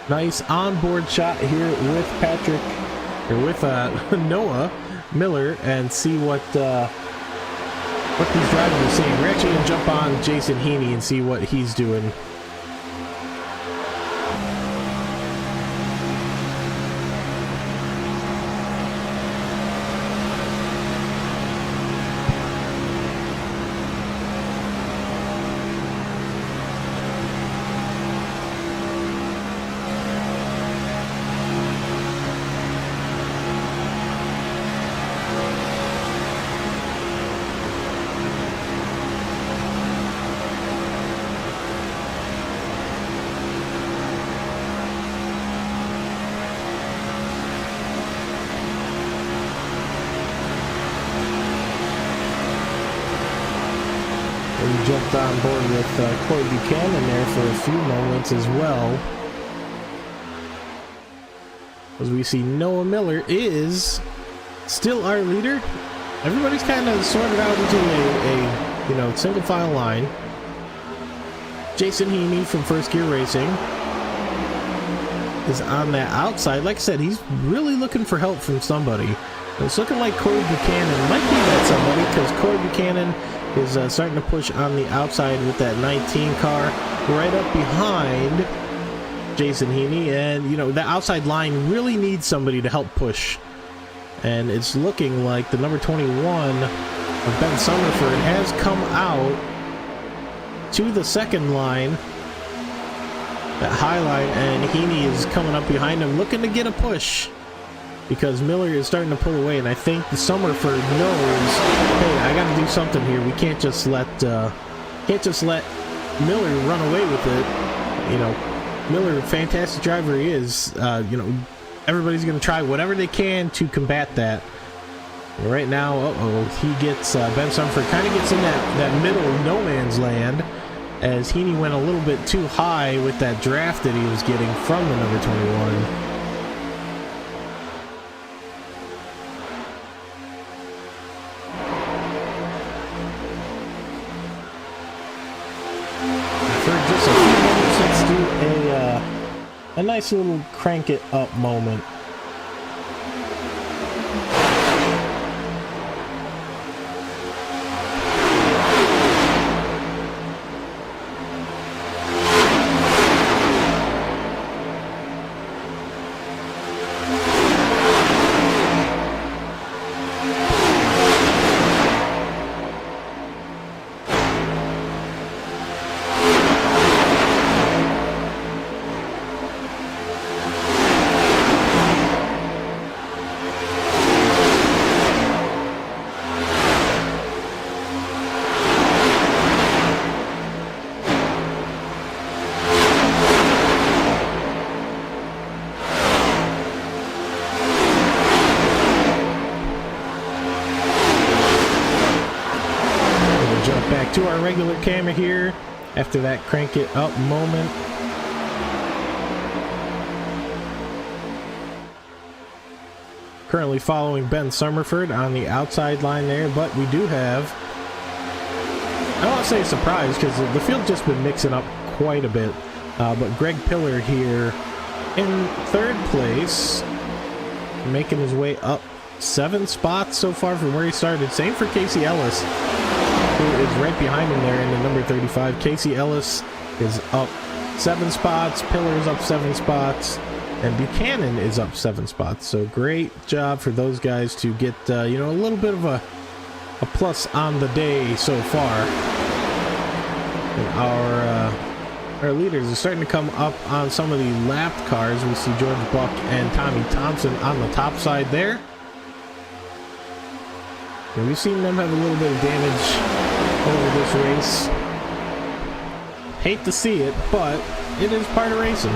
nice onboard shot here with Patrick, or with Noah Miller, and see what these drivers are seeing. We're actually gonna jump on Jason Heaney and see what he's doing. We jumped on board with Corey Buchanan there for a few moments as well, as we see Noah Miller is still our leader. Everybody's kind of sorted out into a you know, single file line. Jason Heaney from First Gear Racing is on that outside. Like I said, he's really looking for help from somebody. It's looking like Corey Buchanan might be that somebody, because Corey Buchanan is starting to push on the outside with that 19 car right up behind Jason Heaney. And, you know, the outside line really needs somebody to help push. And it's looking like the number 21 of Ben Summerford has come out to the second line, that high line, and Heaney is coming up behind him looking to get a push, because Miller is starting to pull away. And I think the Summerford knows, hey, I got to do something here. We can't just let Miller run away with it. You know, Miller, fantastic driver he is. You know, everybody's going to try whatever they can to combat that. And right now, he gets Ben Summerford kind of gets in that middle no man's land, as Heaney went a little bit too high with that draft that he was getting from the number 21. A nice little crank it up moment. To our regular camera here after that crank it up moment. Currently following Ben Summerford on the outside line there, but we do have, I don't want to say a surprise, because the field just been mixing up quite a bit, but Greg Pillar here in third place, making his way up 7 spots so far from where he started. Same for Casey Ellis, who is right behind him there in the number 35. Casey Ellis is up 7 spots, Pillar is up 7 spots, and Buchanan is up 7 spots. So great job for those guys to get, you know, a little bit of a a plus on the day so far. And our leaders are starting to come up on some of the lapped cars. We see George Buck and Tommy Thompson on the top side there. And we've seen them have a little bit of damage over this race. Hate to see it, but it is part of racing.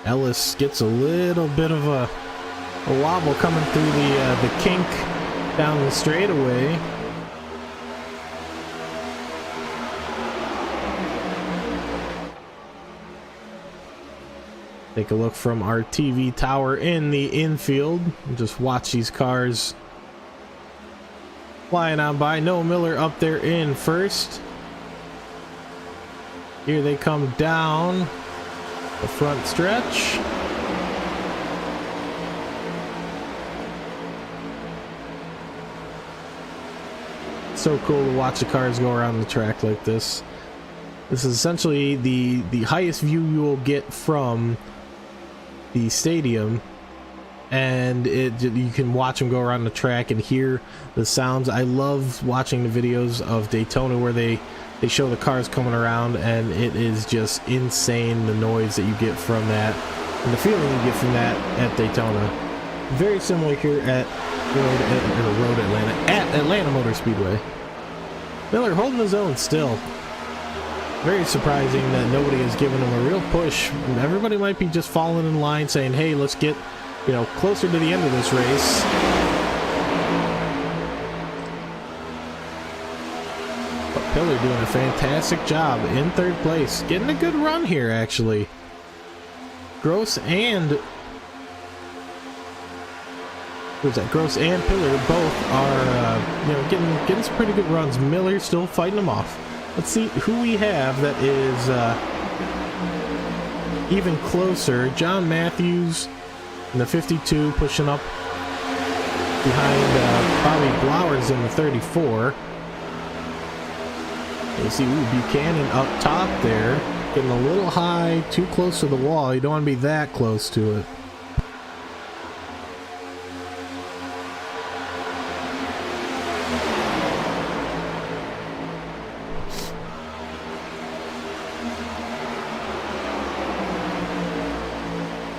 Ellis gets a little bit of a wobble coming through the kink down the straightaway. Take a look from our TV tower in the infield and just watch these cars flying on by. Noah Miller up there in first. Here they come down the front stretch. So cool to watch the cars go around the track like this. This is essentially the highest view you will get from the stadium, and you can watch them go around the track and hear the sounds. I love watching the videos of Daytona where they show the cars coming around, and it is just insane, the noise that you get from that and the feeling you get from that at Daytona. Very similar here at Atlanta Motor Speedway. Miller holding his own still. Very surprising that nobody has given him a real push. Everybody might be just falling in line saying, hey, let's get, closer to the end of this race. But Pillar doing a fantastic job in third place. Getting a good run here, actually. Gross and Pillar both are, getting some pretty good runs. Miller still fighting them off. Let's see who we have that is even closer. John Matthews in the 52 pushing up behind Bobby Blowers in the 34. You see Buchanan up top there, getting a little high, too close to the wall. You don't want to be that close to it.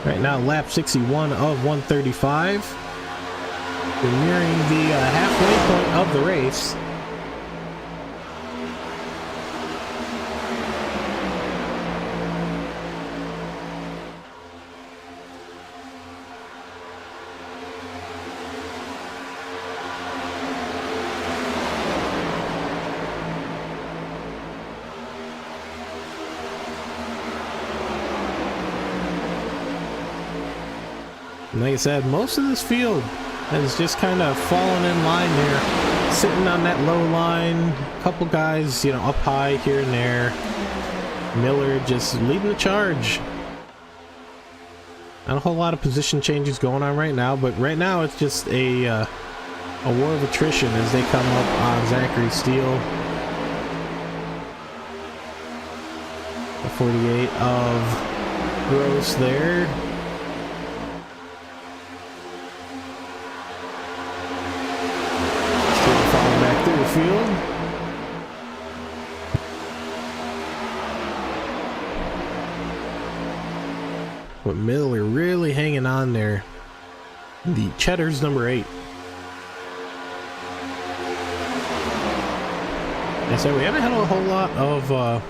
Right now, lap 61 of 135. We're nearing the halfway point of the race. Like I said, most of this field has just kind of fallen in line there, sitting on that low line. A couple guys, up high here and there. Miller just leading the charge. Not a whole lot of position changes going on right now, but right now it's just a war of attrition as they come up on Zachary Steele. The 48 of Gross there. Field. But Miller really hanging on there. The Cheddar's number 8. I said we haven't had a whole lot of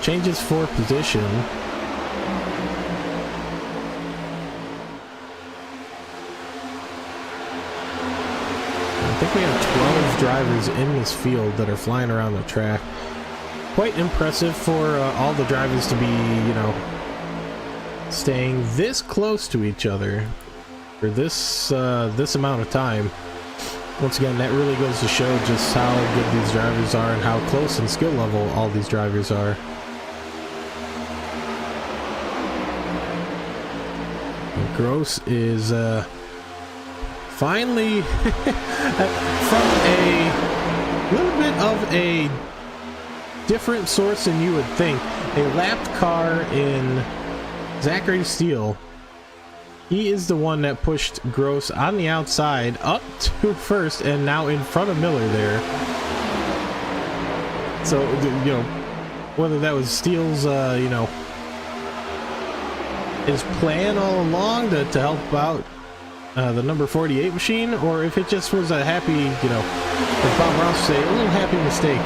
changes for position. I think we have 12 drivers in this field that are flying around the track. Quite impressive for all the drivers to be, staying this close to each other for this amount of time. Once again, that really goes to show just how good these drivers are and how close in skill level all these drivers are. And Gross is finally from a little bit of a different source than you would think. A lapped car in Zachary Steele, he is the one that pushed Gross on the outside up to first and now in front of Miller there. So, you know, whether that was Steele's, you know, his plan all along to help out the number 48 machine, or if it just was a happy, you know, as Bob Ross say, a little happy mistake.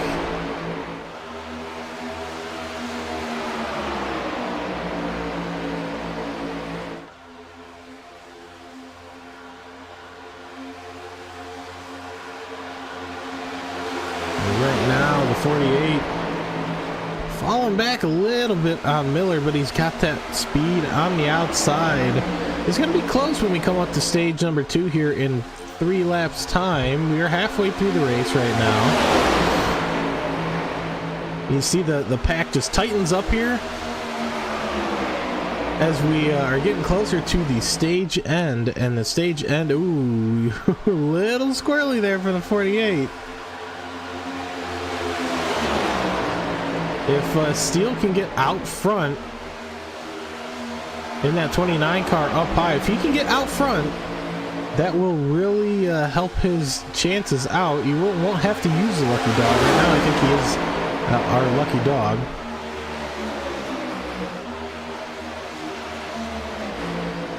Right now, the 48 falling back a little bit on Miller, but he's got that speed on the outside. It's going to be close when we come up to stage number 2 here in 3 laps time. We are halfway through the race right now. You see the pack just tightens up here as we are getting closer to the stage end, and the stage end, ooh, a little squirrely there for the 48. If Steele can get out front in that 29 car up high, if he can get out front, that will really help his chances out. You won't have to use the lucky dog. Right now I think he is our lucky dog.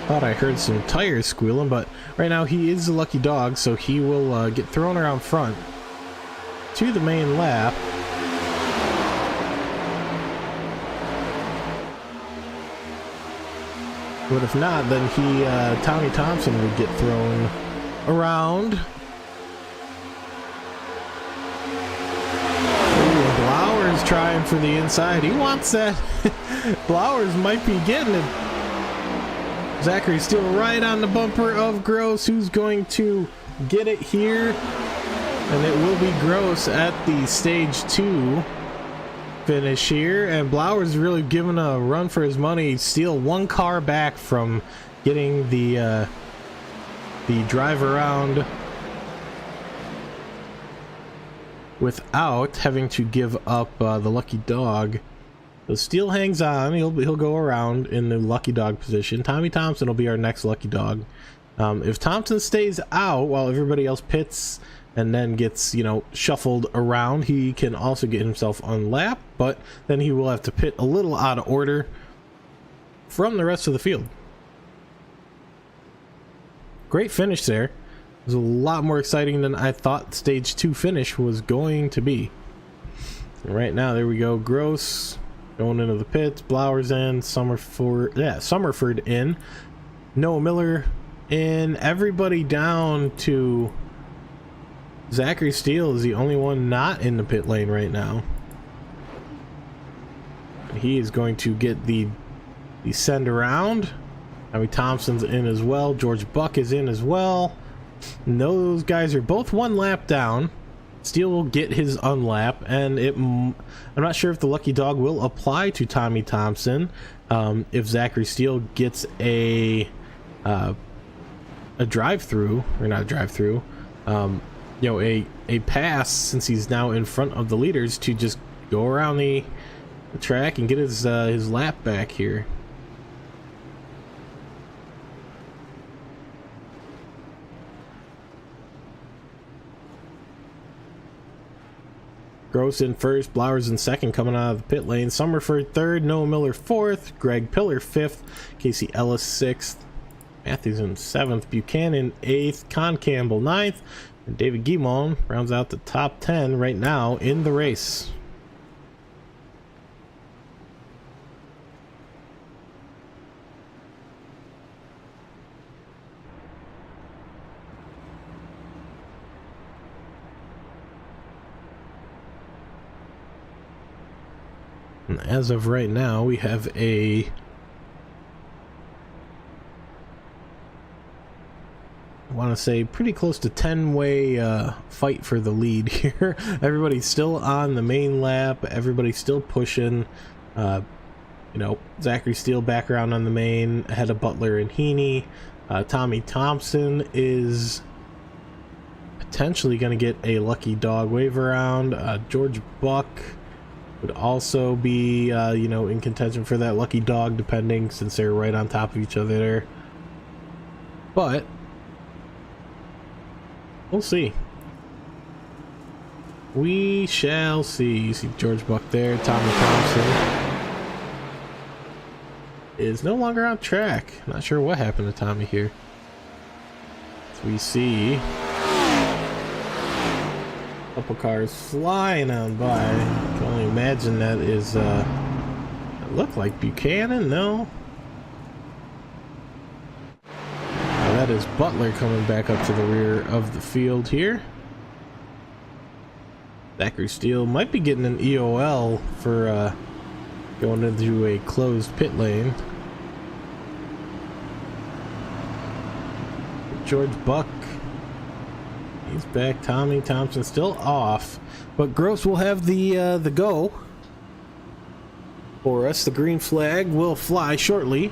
Thought I heard some tires squealing, but right now he is the lucky dog, so he will get thrown around front to the main lap. But if not, then Tommy Thompson would get thrown around. Ooh, Blauer's trying for the inside. He wants that. Blauer's might be getting it. Zachary Steele right on the bumper of Gross, who's going to get it here. And it will be Gross at the stage 2 finish here, and Blauer's really giving a run for his money. Steele one car back from getting the drive around without having to give up the lucky dog. So Steele hangs on. He'll go around in the lucky dog position. Tommy Thompson will be our next lucky dog. If Thompson stays out while everybody else pits and then gets, you know, shuffled around, he can also get himself unlapped, but then he will have to pit a little out of order from the rest of the field. Great finish there. It was a lot more exciting than I thought stage 2 finish was going to be. And right now, there we go. Gross going into the pits. Blauer's in. Summerford in. Noah Miller in. Everybody down to Zachary Steele is the only one not in the pit lane right now. He is going to get the send around. Tommy Thompson's in as well. George Buck is in as well. And those guys are both one lap down. Steele will get his unlap, and I'm not sure if the lucky dog will apply to Tommy Thompson. If Zachary Steele gets a drive-through, or not a drive-through, you know, a pass, since he's now in front of the leaders, to just go around the track and get his lap back here. Gross in first, Blauer's in second coming out of the pit lane. Summerford third, Noah Miller fourth, Greg Pillar fifth, Casey Ellis sixth, Matthews in seventh, Buchanan eighth, Con Campbell ninth, and David Guimond rounds out the top 10 right now in the race. And as of right now, we have I want to say pretty close to 10-way fight for the lead here. Everybody's still on the main lap. Everybody's still pushing. You know, Zachary Steele back around on the main ahead of Butler and Heaney. Tommy Thompson is potentially going to get a lucky dog wave around. George Buck would also be, you know, in contention for that lucky dog, depending, since they're right on top of each other there. But we'll see. We shall see. You see George Buck there. Tommy Thompson is no longer on track. Not sure what happened to Tommy here. So we see a couple cars flying on by. I can only imagine that is it looked like Buchanan. No, that is Butler coming back up to the rear of the field here. Zachary Steele might be getting an EOL for going into a closed pit lane. George Buck, he's back. Tommy Thompson still off, but Gross will have the go for us. The green flag will fly shortly.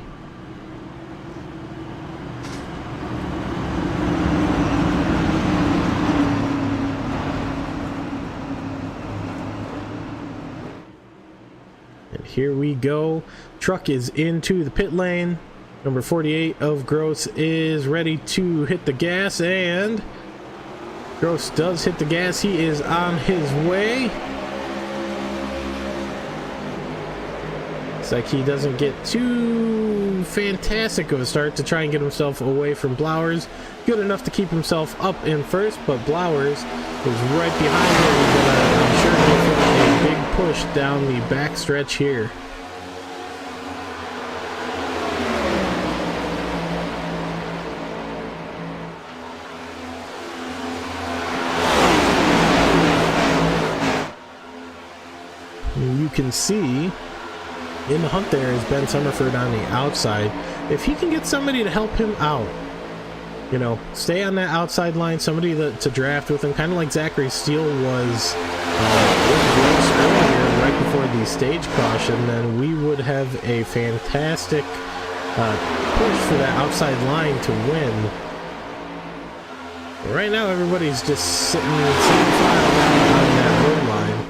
Here we go. Truck is into the pit lane. Number 48 of Gross is ready to hit the gas, and Gross does hit the gas. He is on his way. It's like he doesn't get too fantastic of a start to try and get himself away from Blowers. Good enough to keep himself up in first, but Blowers is right behind him. He's gonna, I'm sure, give him a big push down the back stretch here. You can see in the hunt there is Ben Summerford on the outside. If he can get somebody to help him out, you know, stay on that outside line, somebody to draft with him, kind of like Zachary Steele was earlier, right before the stage caution, then we would have a fantastic push for that outside line to win. But right now, everybody's just sitting file on that road line.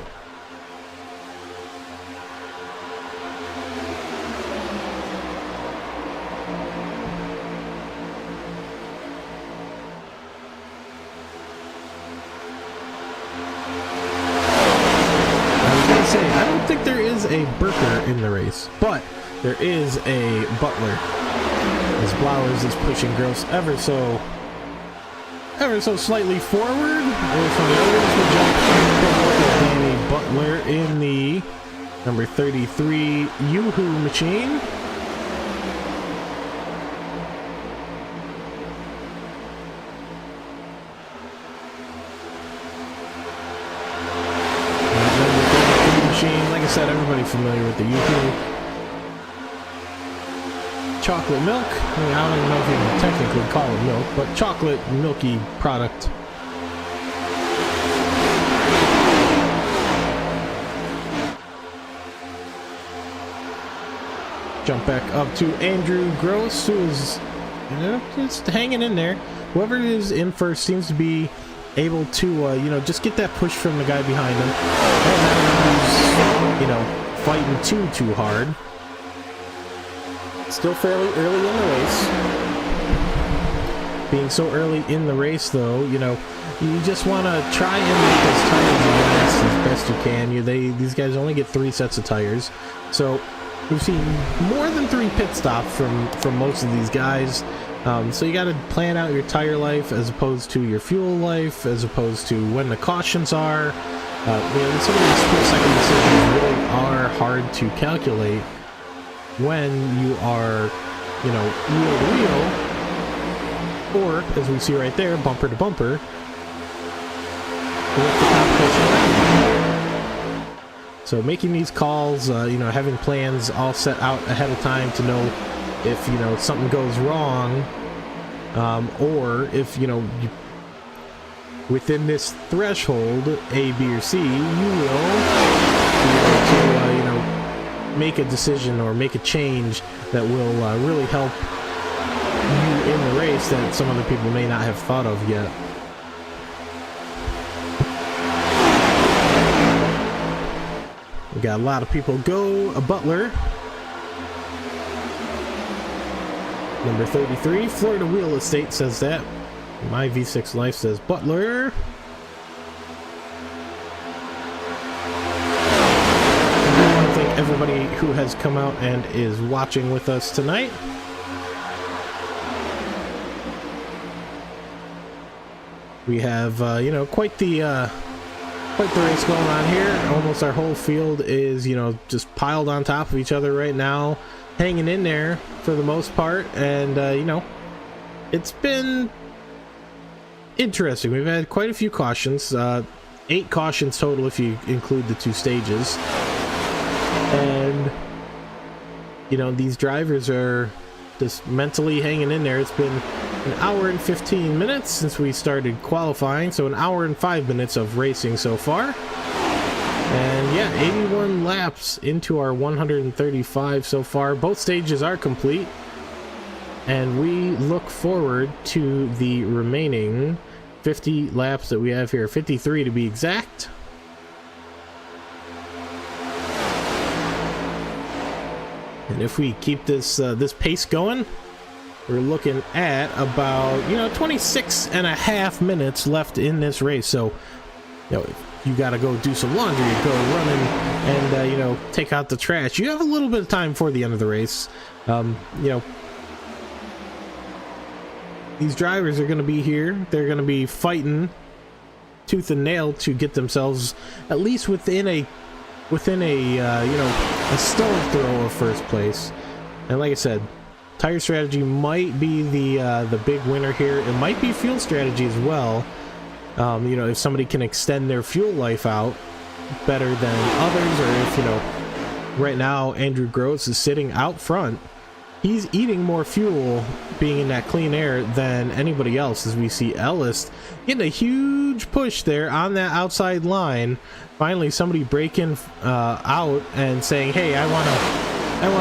I don't think there is a Burker in the race, but there is a Butler, as Blowers is pushing Gross ever so slightly forward. Danny Butler in the number 33 Yoo-Hoo machine. Like I said, everybody familiar with the Yoo-Hoo. Chocolate milk. I mean, I don't even know if you can technically call it milk, but chocolate milky product. Jump back up to Andrew Gross, who is, you know, just hanging in there. Whoever is in first seems to be able to, you know, just get that push from the guy behind him. And you know, fighting too hard. Still fairly early in the race. Being so early in the race, though, you know, you just want to try and make those tires last as best you can. These guys only get 3 sets of tires, so we've seen more than 3 pit stops from most of these guys. So you got to plan out your tire life as opposed to your fuel life, as opposed to when the cautions are. You know, some of these split-second decisions really are hard to calculate when you are, you know, wheel to wheel, or as we see right there, bumper to bumper, with the competition around. So making these calls, you know, having plans all set out ahead of time to know if, you know, something goes wrong, or if, you know, within this threshold, A, B, or C, you will be able to, you know, make a decision or make a change that will really help you in the race that some other people may not have thought of yet. We got a lot of people go. A Butler. Number 33, Florida Real Estate says that. My V6 Life says Butler. I want to thank everybody who has come out and is watching with us tonight. We have, you know, quite the race going on here. Almost our whole field is, you know, just piled on top of each other right now, hanging in there for the most part. And, you know, it's been interesting. We've had quite a few cautions, 8 cautions total if you include the 2 stages. And, you know, these drivers are just mentally hanging in there. It's been an hour and 15 minutes since we started qualifying, so an hour and 5 minutes of racing so far. And yeah, 81 laps into our 135 so far. Both stages are complete, and we look forward to the remaining 50 laps that we have here, 53 to be exact. And if we keep this this pace going, we're looking at about, you know, 26 and a half minutes left in this race. So, you know, you got to go do some laundry, go running, and, you know, take out the trash. You have a little bit of time before the end of the race. You know, these drivers are going to be here. They're going to be fighting tooth and nail to get themselves at least within a you know, a stone's throw of first place. And like I said, tire strategy might be the big winner here. It might be fuel strategy as well. You know, if somebody can extend their fuel life out better than others, or if, you know, right now Andrew Gross is sitting out front, he's eating more fuel being in that clean air than anybody else, as we see Ellis getting a huge push there on that outside line. Finally somebody breaking out and saying, hey, I want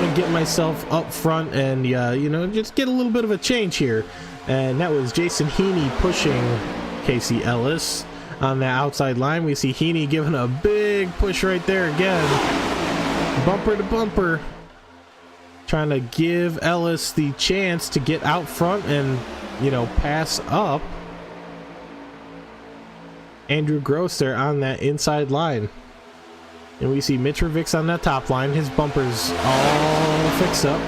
to get myself up front and, you know, just get a little bit of a change here. And that was Jason Heaney pushing Casey Ellis on that outside line. We see Heaney giving a big push right there again. Bumper to bumper. Trying to give Ellis the chance to get out front and, you know, pass up Andrew Gross there on that inside line. And we see Mitrovic on that top line. His bumper's all fixed up.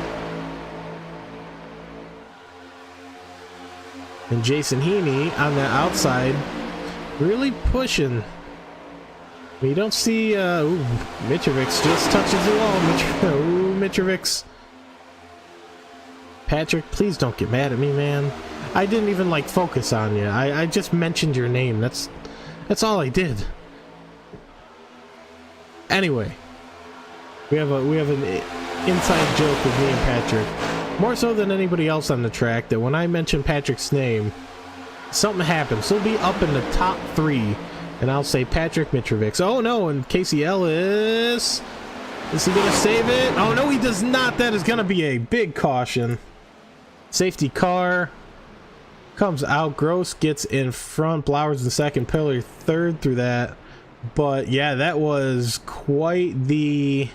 And Jason Heaney on the outside, really pushing. You don't see, Mitrovic just touches the wall. Mitrovic. Patrick, please don't get mad at me, man. I didn't even, like, focus on you. I just mentioned your name. That's all I did. Anyway, we have an inside joke with me and Patrick, more so than anybody else on the track, that when I mention Patrick's name, something happens. He'll be up in the top 3, and I'll say Patrick Mitrovic. Oh no, and Casey Ellis, is he gonna save it? Oh no, he does not. That is gonna be a big caution. Safety car comes out. Gross gets in front. Blowers in second. Pillar third through that. But yeah, that was quite the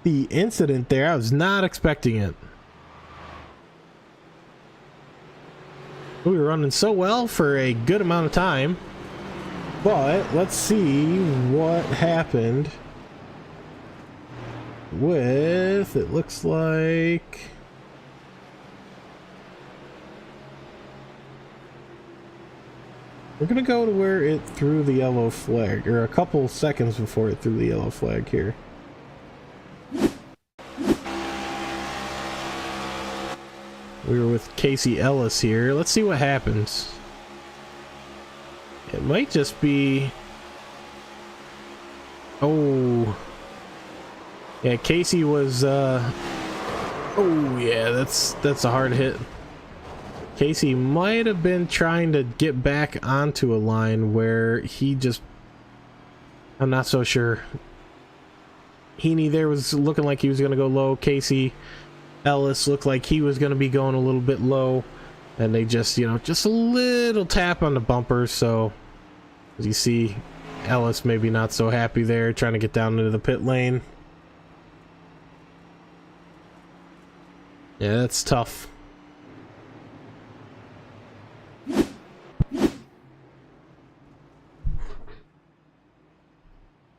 incident there. I was not expecting it. We were running so well for a good amount of time, but let's see what happened with, it looks like, we're gonna go to where it threw the yellow flag, or a couple seconds before it threw the yellow flag here. We were with Casey Ellis here. Let's see what happens. It might just be... Oh. Yeah, Casey was, Oh, yeah, that's a hard hit. Casey might have been trying to get back onto a line where he just... I'm not so sure. Heaney there was looking like he was going to go low. Casey Ellis looked like he was going to be going a little bit low, and they just, you know, just a little tap on the bumper. So as you see, Ellis maybe not so happy there, trying to get down into the pit lane. Yeah, that's tough.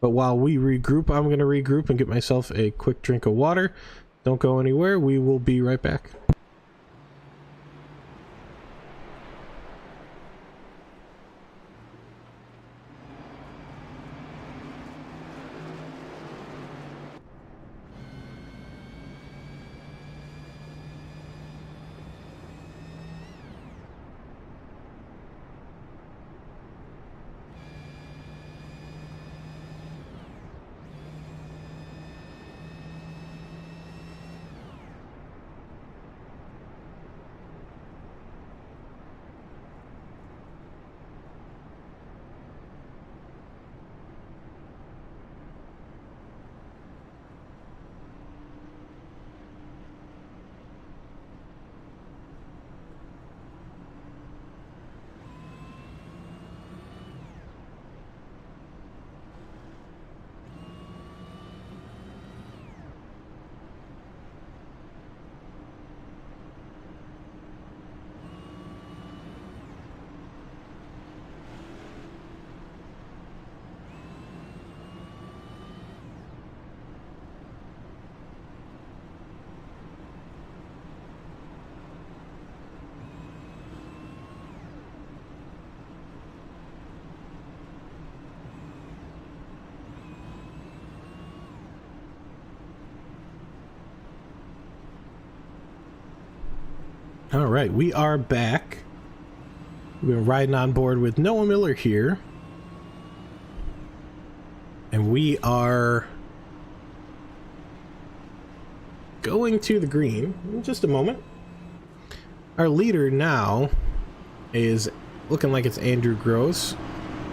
But while we regroup, I'm going to regroup and get myself a quick drink of water. Don't go anywhere. We will be right back. All right, we are back. We're riding on board with Noah Miller here. And we are going to the green in just a moment. Our leader now is looking like it's Andrew Gross,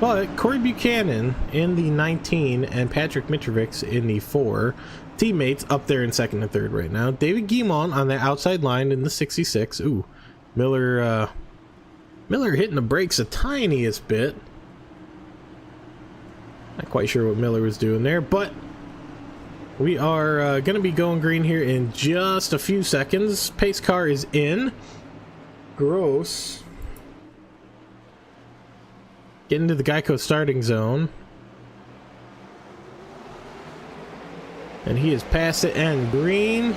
but Corey Buchanan in the 19 and Patrick Mitrovic in the 4. Teammates up there in second and third right now. David Guimont on the outside line in the 66. Ooh, Miller hitting the brakes a tiniest bit. Not quite sure what Miller was doing there, but we are going to be going green here in just a few seconds. Pace car is in. Gross getting to the Geico starting zone. And he is past it and green.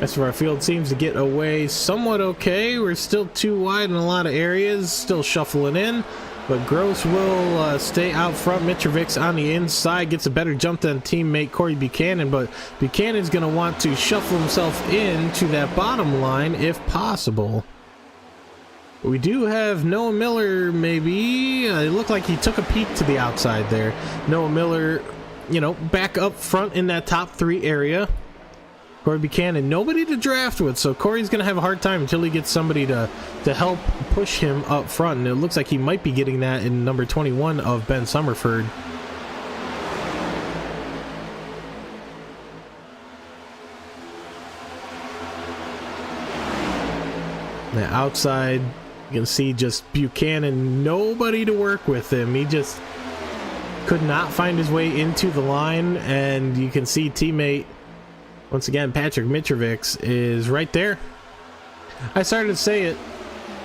Rest of our field seems to get away somewhat okay. We're still too wide in a lot of areas, still shuffling in. But Gross will stay out front. Mitrovic on the inside gets a better jump than teammate Corey Buchanan, but Buchanan's going to want to shuffle himself into that bottom line if possible. But we do have Noah Miller, maybe. It looked like he took a peek to the outside there. Noah Miller, you know, back up front in that top 3 area. Corey Buchanan, nobody to draft with, so Corey's going to have a hard time until he gets somebody to help push him up front, and it looks like he might be getting that in number 21 of Ben Summerford. The outside, you can see just Buchanan, nobody to work with him. He just could not find his way into the line, and you can see teammate, once again, Patrick Mitrovic is right there. I started to say it.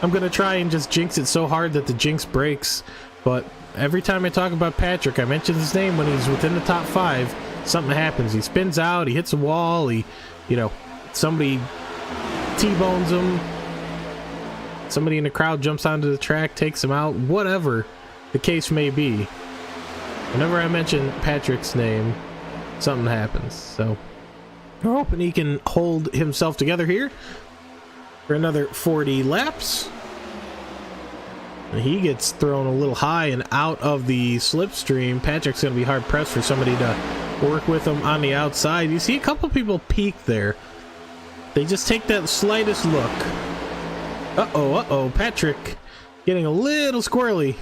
I'm going to try and just jinx it so hard that the jinx breaks, but every time I talk about Patrick, I mention his name when he's within the top 5, something happens. He spins out, he hits a wall, he, you know, somebody T-bones him, somebody in the crowd jumps onto the track, takes him out, whatever the case may be. Whenever I mention Patrick's name, something happens. So we're hoping he can hold himself together here for another 40 laps. And he gets thrown a little high and out of the slipstream. Patrick's going to be hard pressed for somebody to work with him on the outside. You see a couple people peek there. They just take that slightest look. Uh-oh. Patrick getting a little squirrely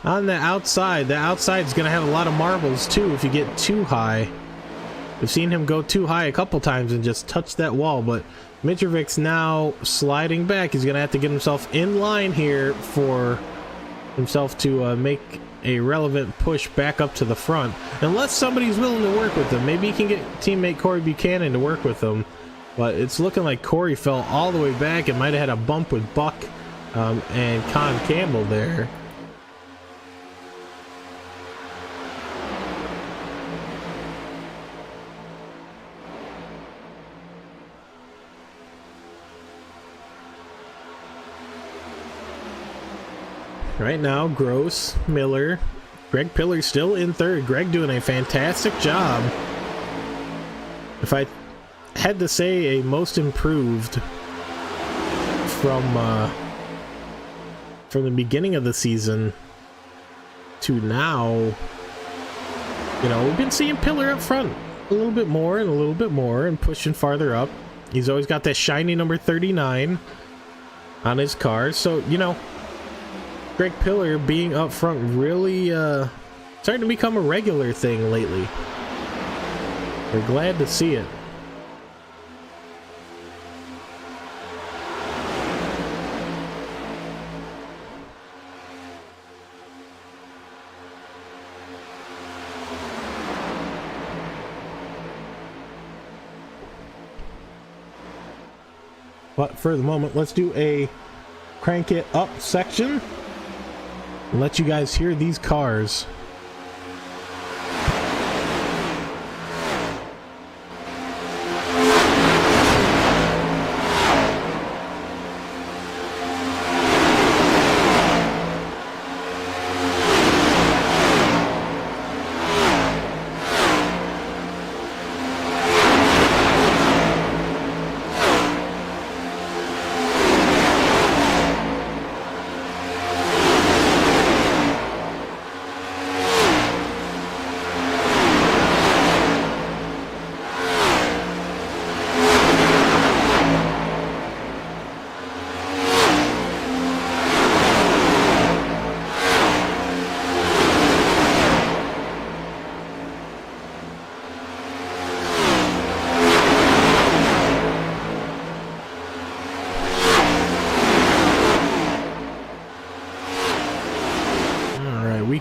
on the outside. The outside's going to have a lot of marbles too if you get too high. We've seen him go too high a couple times and just touch that wall, but Mitrovic's now sliding back. He's going to have to get himself in line here for himself to make a relevant push back up to the front, unless somebody's willing to work with him. Maybe he can get teammate Corey Buchanan to work with him, but it's looking like Corey fell all the way back. It might have had a bump with Buck and Con Campbell there. Right now, Gross, Miller, Greg Pillar still in third. Greg doing a fantastic job. If I had to say a most improved from the beginning of the season to now, you know, we've been seeing Pillar up front a little bit more and a little bit more and pushing farther up. He's always got that shiny number 39 on his car. So, you know, Greg Pillar being up front really starting to become a regular thing lately. We're glad to see it. But for the moment, let's do a crank it up section and let you guys hear these cars.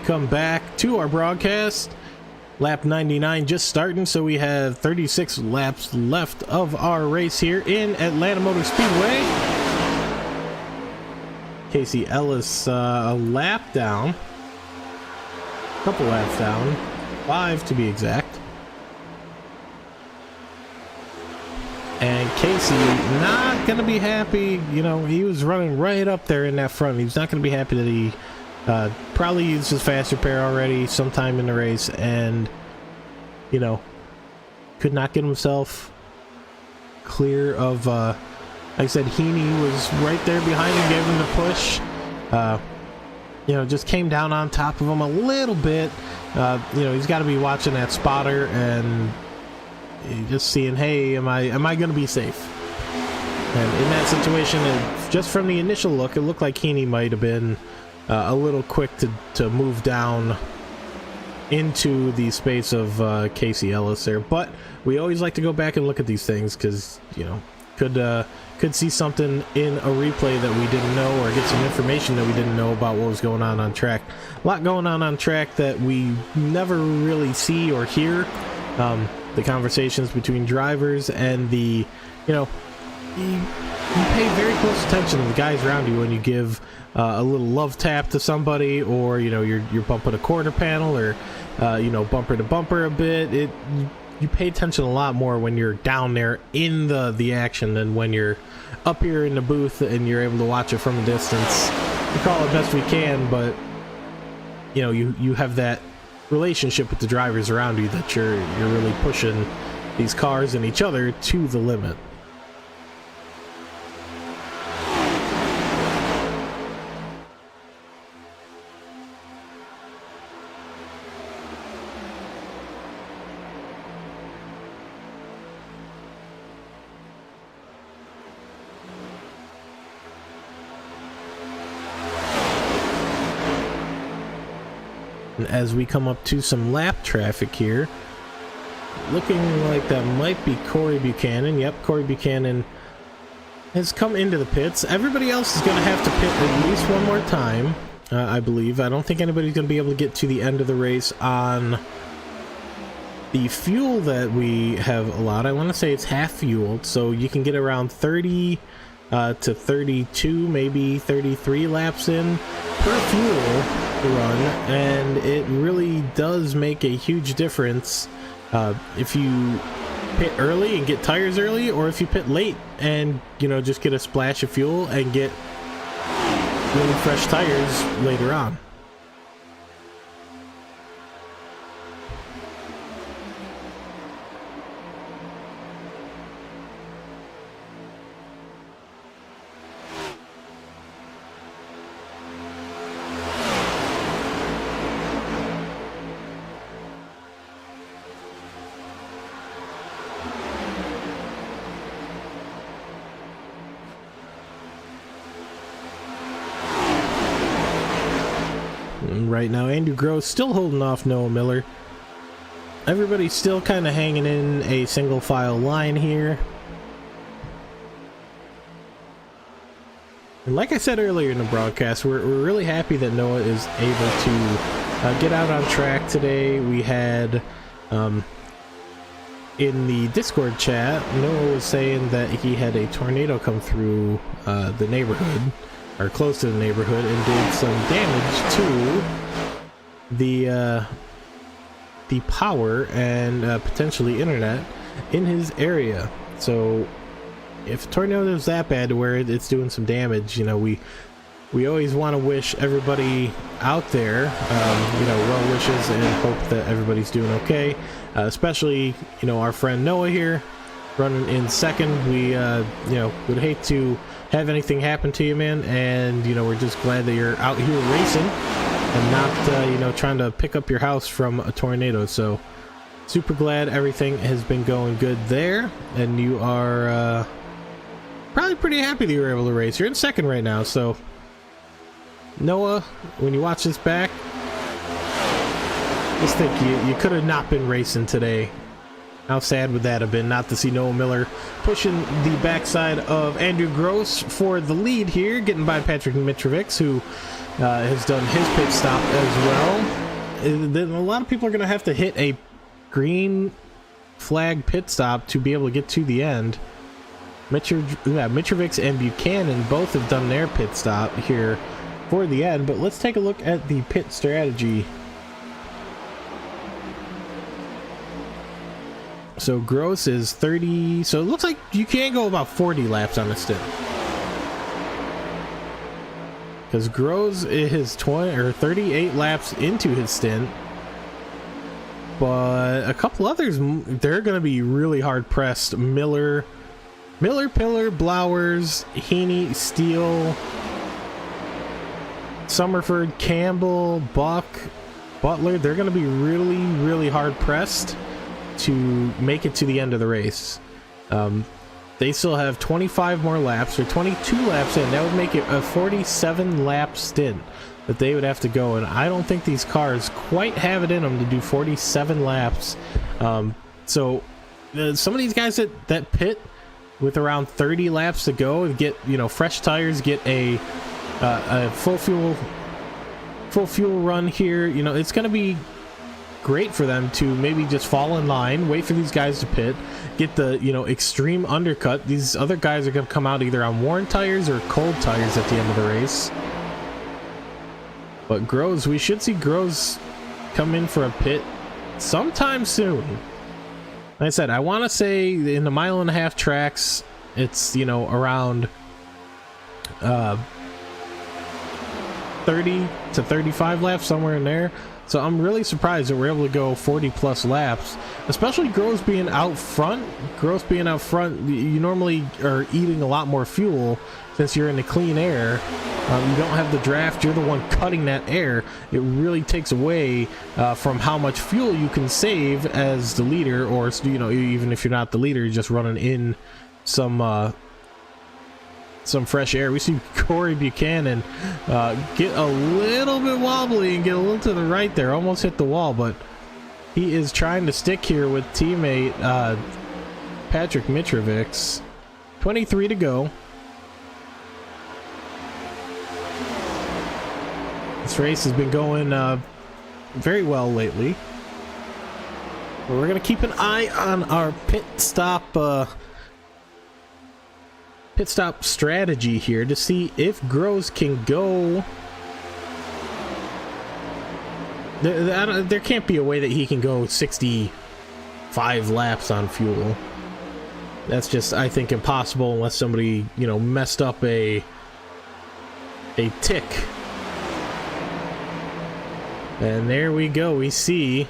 Come back to our broadcast. Lap 99 just starting, so we have 36 laps left of our race here in Atlanta Motor Speedway. Casey Ellis a lap down, a couple laps down, 5 to be exact. And Casey not gonna be happy. You know, he was running right up there in that front. He's not gonna be happy that he probably used his faster pair already sometime in the race, and you know, could not get himself clear of like I said, Heaney was right there behind him, gave him the push. You know, just came down on top of him a little bit. You know, he's got to be watching that spotter and just seeing, hey, am I gonna be safe? And in that situation, just from the initial look, it looked like Heaney might have been a little quick to move down into the space of Casey Ellis there. But we always like to go back and look at these things because, you know, could see something in a replay that we didn't know, or get some information that we didn't know about what was going on track. A lot going on track that we never really see or hear. The conversations between drivers and the, you know, you pay very close attention to the guys around you when you give a little love tap to somebody, or you know, you're bumping a quarter panel, or you know, bumper to bumper a bit. You pay attention a lot more when you're down there in the action than when you're up here in the booth and you're able to watch it from a distance. We call it best we can, but you know, you have that relationship with the drivers around you that you're really pushing these cars and each other to the limit. As we come up to some lap traffic here, looking like that might be Corey Buchanan. Yep, Corey Buchanan has come into the pits. Everybody else is going to have to pit at least one more time. I believe. I don't think anybody's going to be able to get to the end of the race on the fuel that we have allowed. I want to say it's half fueled, so you can get around 30 to 32, maybe 33 laps in per fuel run, and it really does make a huge difference if you pit early and get tires early, or if you pit late and, you know, just get a splash of fuel and get really fresh tires later on. Right now, Andrew Gross still holding off Noah Miller. Everybody's still kind of hanging in a single file line here. And like I said earlier in the broadcast, we're really happy that Noah is able to get out on track today. We had in the Discord chat, Noah was saying that he had a tornado come through the neighborhood, or close to the neighborhood, and did some damage to the power and potentially internet in his area. So if a tornado is that bad to where it's doing some damage, you know, we always want to wish everybody out there, you know, well wishes and hope that everybody's doing okay. Especially, you know, our friend Noah here running in second. We, you know, would hate to have anything happen to you, man, and, you know, we're just glad that you're out here racing and not, you know, trying to pick up your house from a tornado. So super glad everything has been going good there, and you are probably pretty happy that you were able to race. You're in second right now, so Noah, when you watch this back, just think you could have not been racing today. How sad would that have been not to see Noah Miller pushing the backside of Andrew Gross for the lead here, getting by Patrick Mitrovic, who has done his pit stop as well. Then a lot of people are going to have to hit a green flag pit stop to be able to get to the end. Mitrovic and Buchanan both have done their pit stop here for the end, but let's take a look at the pit strategy. So Gross is 30, so it looks like you can go about 40 laps on a stint, because Gross is 20 or 38 laps into his stint, but a couple others, they're going to be really hard pressed. Miller, Pillar, Blowers, Heaney, Steele, Summerford, Campbell, Buck, Butler, they're going to be really hard pressed to make it to the end of the race. They still have 25 more laps, or 22 laps in. That would make it a 47 lap stint that they would have to go, and I don't think these cars quite have it in them to do 47 laps. So some of these guys that pit with around 30 laps to go and get, you know, fresh tires, get a full fuel run here, you know, it's going to be great for them to maybe just fall in line, wait for these guys to pit, get the, you know, extreme undercut. These other guys are going to come out either on worn tires or cold tires at the end of the race. But Groves, we should see Groves come in for a pit sometime soon. Like I said, I want to say in the 1.5 mile tracks, it's, you know, around 30 to 35 laps, somewhere in there. So I'm really surprised that we're able to go 40 plus laps, especially Groves being out front. Groves being out front, you normally are eating a lot more fuel since you're in the clean air. You don't have the draft, you're the one cutting that air. It really takes away from how much fuel you can save as the leader, or, you know, even if you're not the leader, you're just running in some fresh air. We see Corey Buchanan get a little bit wobbly and get a little to the right there, almost hit the wall, but he is trying to stick here with teammate Patrick Mitrovic. 23 to go. This race has been going very well lately. But we're gonna keep an eye on our pit stop strategy here to see if Gross can go. There can't be a way that he can go 65 laps on fuel. That's just, I think, impossible unless somebody, you know, messed up a tick. And there we go. We see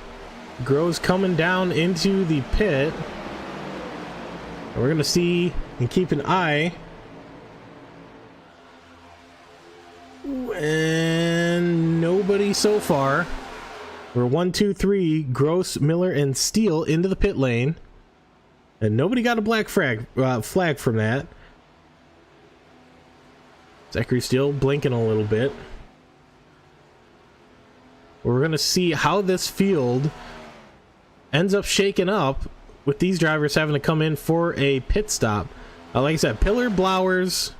Gross coming down into the pit. And we're gonna see and keep an eye. And nobody so far. We're 1, 2, 3, Gross, Miller, and Steele into the pit lane. And nobody got a black flag from that. Zachary Steele blinking a little bit. We're going to see how this field ends up shaking up with these drivers having to come in for a pit stop. Like I said, Pillar, Blowers,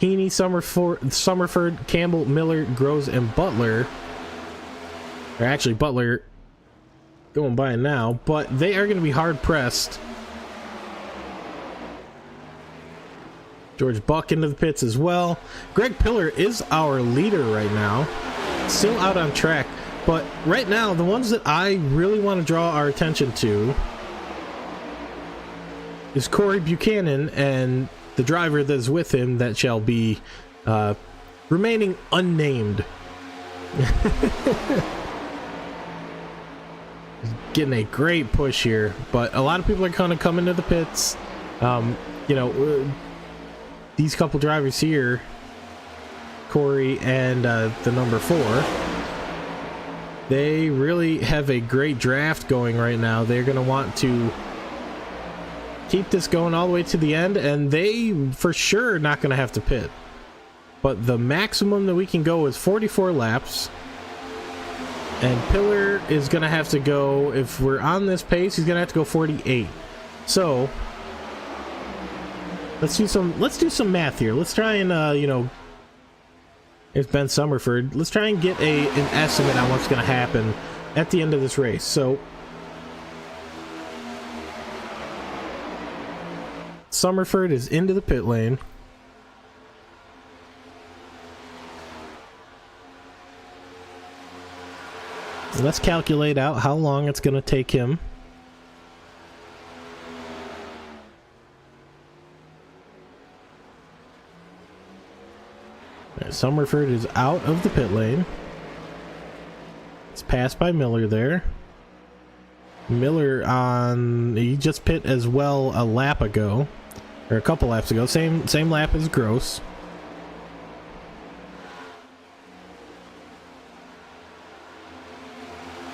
Heaney, Summerford, Campbell, Miller, Groves, and Butler. Or actually, Butler going by now, but they are going to be hard pressed. George Buck into the pits as well. Greg Pillar is our leader right now, still out on track, but right now the ones that I really want to draw our attention to is Corey Buchanan and the driver that is with him that shall be remaining unnamed. Getting a great push here, but a lot of people are going to come into the pits. You know, these couple drivers here, Corey and the number 4, they really have a great draft going right now. They're going to want to keep this going all the way to the end, and they for sure not going to have to pit. But the maximum that we can go is 44 laps. And Pillar is going to have to go, if we're on this pace, he's going to have to go 48. So let's do some math here. Let's try and you know, it's Ben Summerford. Let's try and get an estimate on what's going to happen at the end of this race. So Summerford is into the pit lane. Let's calculate out how long it's going to take him. Right, Summerford is out of the pit lane. It's passed by Miller there. Miller he just pit as well a lap ago, or a couple laps ago. Same lap as Gross.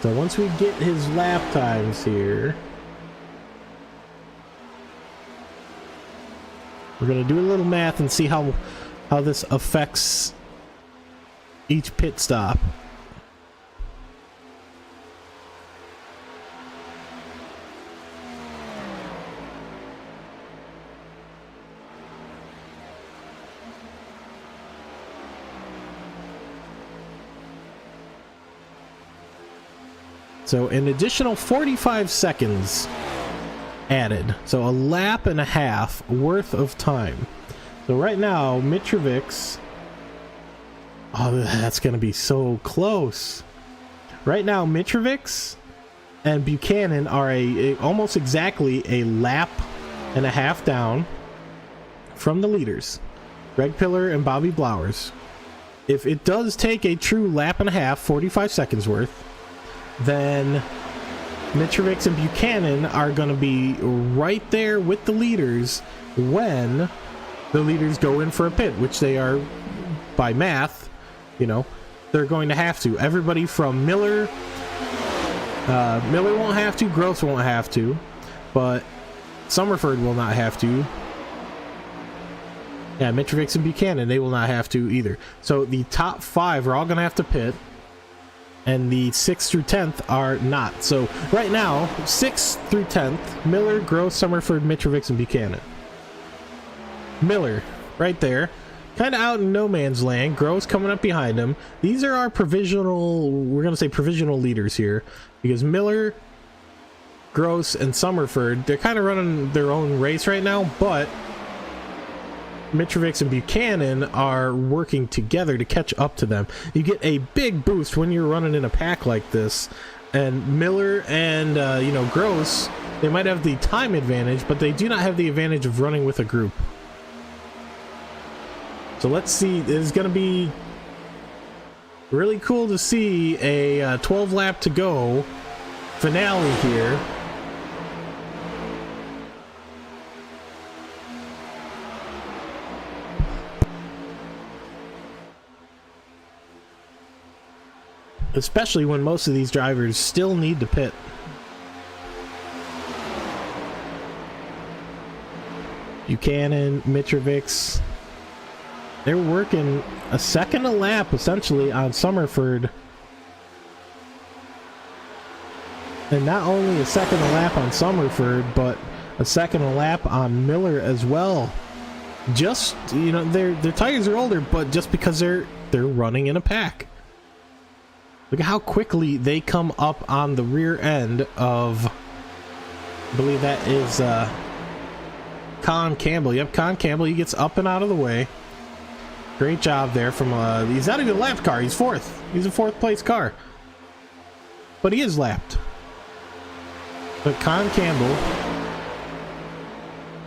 So once we get his lap times here, we're going to do a little math and see how this affects each pit stop. So an additional 45 seconds added. So a lap and a half worth of time. So right now, Mitrovic... Oh, that's going to be so close. Right now, Mitrovic and Buchanan are almost exactly a lap and a half down from the leaders. Greg Pillar and Bobby Blowers. If it does take a true lap and a half, 45 seconds worth, then Mitrovic and Buchanan are going to be right there with the leaders when the leaders go in for a pit, which they are, by math, you know, they're going to have to. Everybody from Miller won't have to, Gross won't have to, but Summerford will not have to. Yeah, Mitrovic and Buchanan, they will not have to either. So the top 5 are all going to have to pit. And the 6th through 10th are not. So right now, 6th through 10th, Miller, Gross, Summerford, Mitrovic, and Buchanan. Miller, right there. kind of out in no man's land. Gross coming up behind him. These are our provisional, we're going to say provisional leaders here, because Miller, Gross, and Summerford, they're kind of running their own race right now, but Mitrovic and Buchanan are working together to catch up to them. You get a big boost when you're running in a pack like this, and Miller and you know, Gross, they might have the time advantage, but they do not have the advantage of running with a group. So let's see, it's going to be really cool to see a 12 lap to go finale here. Especially when most of these drivers still need to pit. Buchanan, Mitrovic, they're working a second a lap essentially on Summerford. And not only a second a lap on Summerford, but a second a lap on Miller as well. Just, you know, their tires are older, but just because they're running in a pack. Look at how quickly they come up on the rear end of, I believe that is Con Campbell. Yep, Con Campbell, he gets up and out of the way. Great job there from, he's not even a lapped car, he's fourth. He's a fourth place car. But he is lapped. But Con Campbell,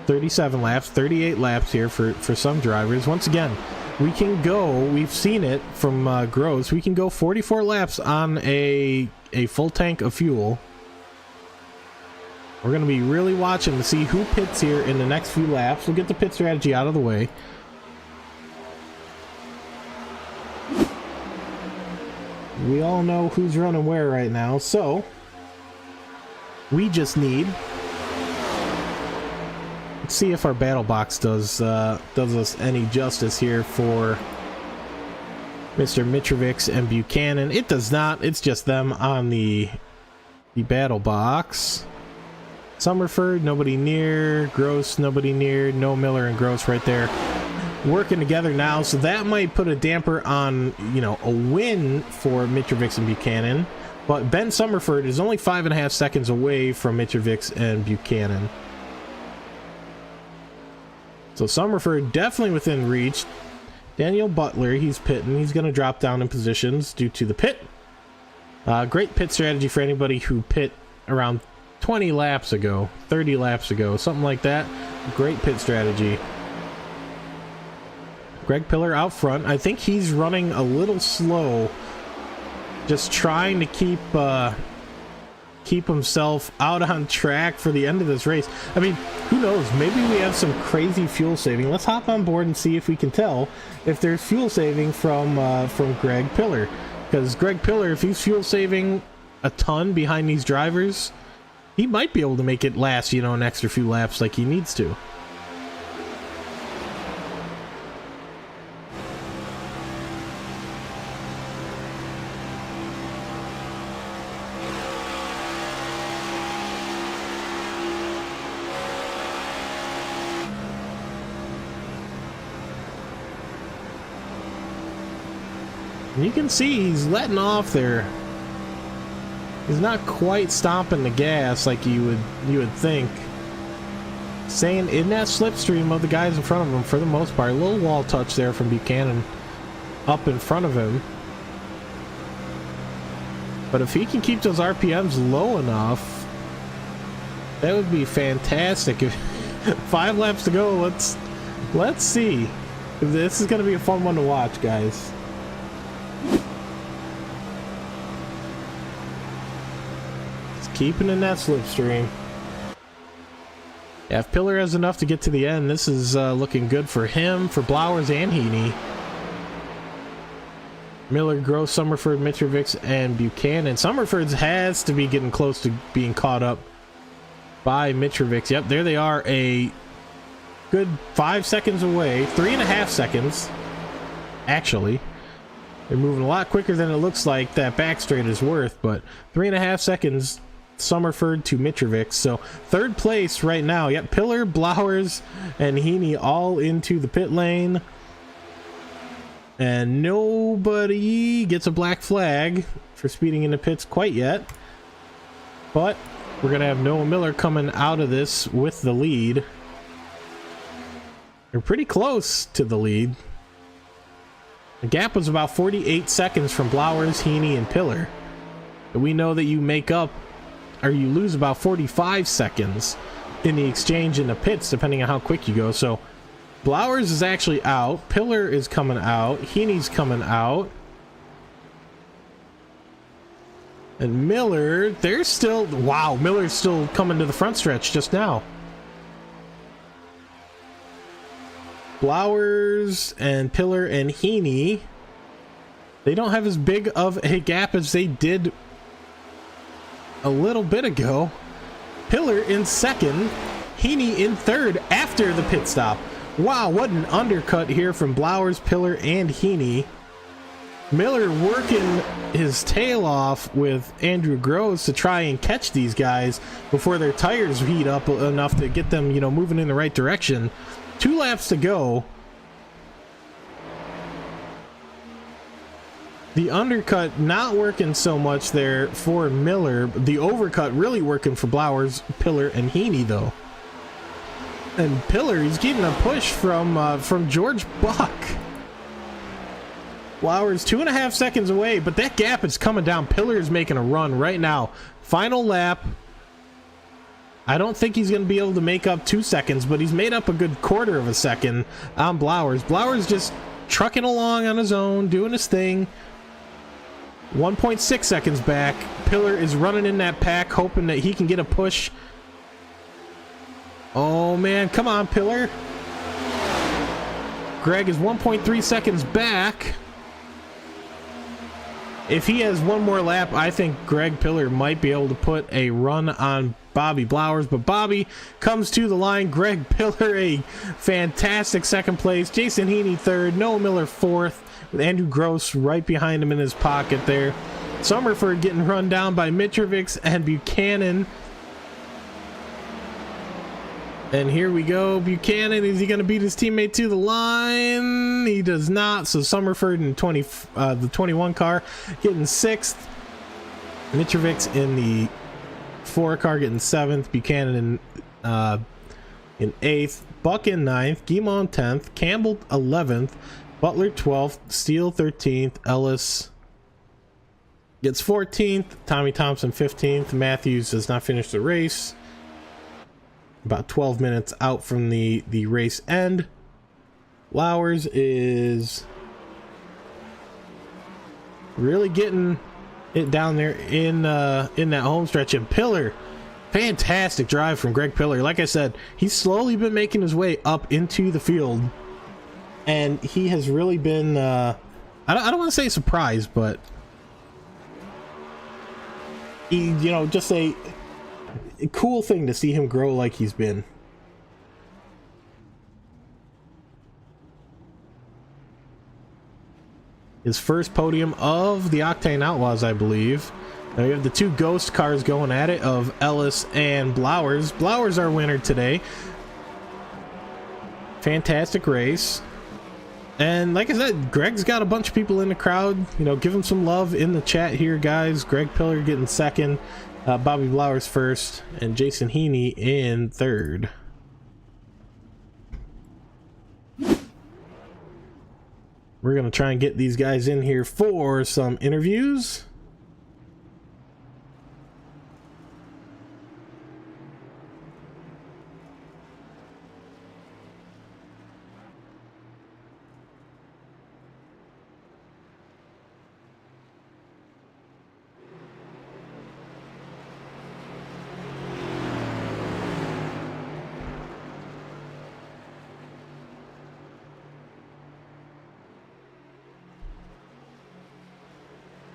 37 laps, 38 laps here for some drivers. Once again, we can go, we've seen it from Gross, we can go 44 laps on a full tank of fuel. We're going to be really watching to see who pits here in the next few laps. We'll get the pit strategy out of the way. We all know who's running where right now, so we just need, let's see if our battle box does us any justice here for Mr. Mitrovic and Buchanan. It does not. It's just them on the battle box. Summerford, nobody near. Gross, nobody near. No Miller and Gross right there working together now, so that might put a damper on, you know, a win for Mitrovic and Buchanan. But Ben Summerford is only 5.5 seconds away from Mitrovic and Buchanan. So Summerford definitely within reach. Daniel Butler, he's pitting. He's going to drop down in positions due to the pit. Great pit strategy for anybody who pit around 20 laps ago, 30 laps ago, something like that. Great pit strategy. Greg Pillar out front. I think he's running a little slow, just trying to keep himself out on track for the end of this race. I mean, who knows? Maybe we have some crazy fuel saving. Let's hop on board and see if we can tell if there's fuel saving from Greg Pillar. Because Greg Pillar, if he's fuel saving a ton behind these drivers, he might be able to make it last, you know, an extra few laps like he needs to. And you can see he's letting off there. He's not quite stomping the gas like you would think. Staying in that slipstream of the guys in front of him for the most part. A little wall touch there from Buchanan up in front of him. But if he can keep those RPMs low enough, that would be fantastic. 5 laps to go. Let's see. This is going to be a fun one to watch, guys. Keeping in that slipstream. Yeah, if Pillar has enough to get to the end, this is looking good for him, for Blowers and Heaney. Miller, Gross, Summerford, Mitrovic, and Buchanan. Summerford's has to be getting close to being caught up by Mitrovic. Yep, there they are, a good 5 seconds away. 3.5 seconds, actually. They're moving a lot quicker than it looks like that back straight is worth, but 3.5 seconds Summerford to Mitrovic. So third place right now. Yep, Pillar, Blowers, and Heaney all into the pit lane. And nobody gets a black flag for speeding in the pits quite yet. But we're going to have Noah Miller coming out of this with the lead. They're pretty close to the lead. The gap was about 48 seconds from Blowers, Heaney, and Pillar. But we know that you make up, or you lose about 45 seconds in the exchange in the pits, depending on how quick you go. So Blowers is actually out. Pillar is coming out. Heaney's coming out. And Miller, they're still... Wow, Miller's still coming to the front stretch just now. Blowers and Pillar and Heaney, they don't have as big of a gap as they did a little bit ago. Pillar in second, Heaney in third after the pit stop. Wow, what an undercut here from Blowers, Pillar, and Heaney. Miller working his tail off with Andrew Groves to try and catch these guys before their tires heat up enough to get them, you know, moving in the right direction. 2 laps to go. The undercut not working so much there for Miller. The overcut really working for Blowers, Pillar, and Heaney, though. And Pillar, he's getting a push from George Buck. Blowers 2.5 seconds away, but that gap is coming down. Pillar is making a run right now. Final lap. I don't think he's going to be able to make up 2 seconds, but he's made up a good quarter of a second on Blowers. Blowers just trucking along on his own, doing his thing. 1.6 seconds back. Pillar is running in that pack, hoping that he can get a push. Oh, man. Come on, Pillar. Greg is 1.3 seconds back. If he has one more lap, I think Greg Pillar might be able to put a run on Bobby Blowers, but Bobby comes to the line. Greg Pillar, a fantastic second place. Jason Heaney third. Noah Miller fourth, with Andrew Gross right behind him in his pocket there. Summerford getting run down by Mitrovic and Buchanan. And here we go. Buchanan, is he going to beat his teammate to the line? He does not. So Summerford in the 21 car getting 6th. Mitrovic in the 4 car getting 7th. Buchanan in 8th. Buck in 9th. Guimond 10th. Campbell 11th. Butler 12th. Steele 13th. Ellis gets 14th. Tommy Thompson 15th. Matthews does not finish the race. About 12 minutes out from the race end. Blowers is really getting it down there in that home stretch. And Pillar, fantastic drive from Greg Pillar. Like I said, he's slowly been making his way up into the field, and he has really been I don't want to say surprised, but he, you know, just a cool thing to see him grow like he's been. His first podium of the Octane Outlaws, I believe. Now we have the 2 ghost cars going at it of Ellis and Blowers. Blowers our winner today. Fantastic race. And like I said, Greg's got a bunch of people in the crowd. You know, give him some love in the chat here, guys. Greg Pillar getting 2nd. Bobby Blowers first, and Jason Heaney in 3rd. We're going to try and get these guys in here for some interviews.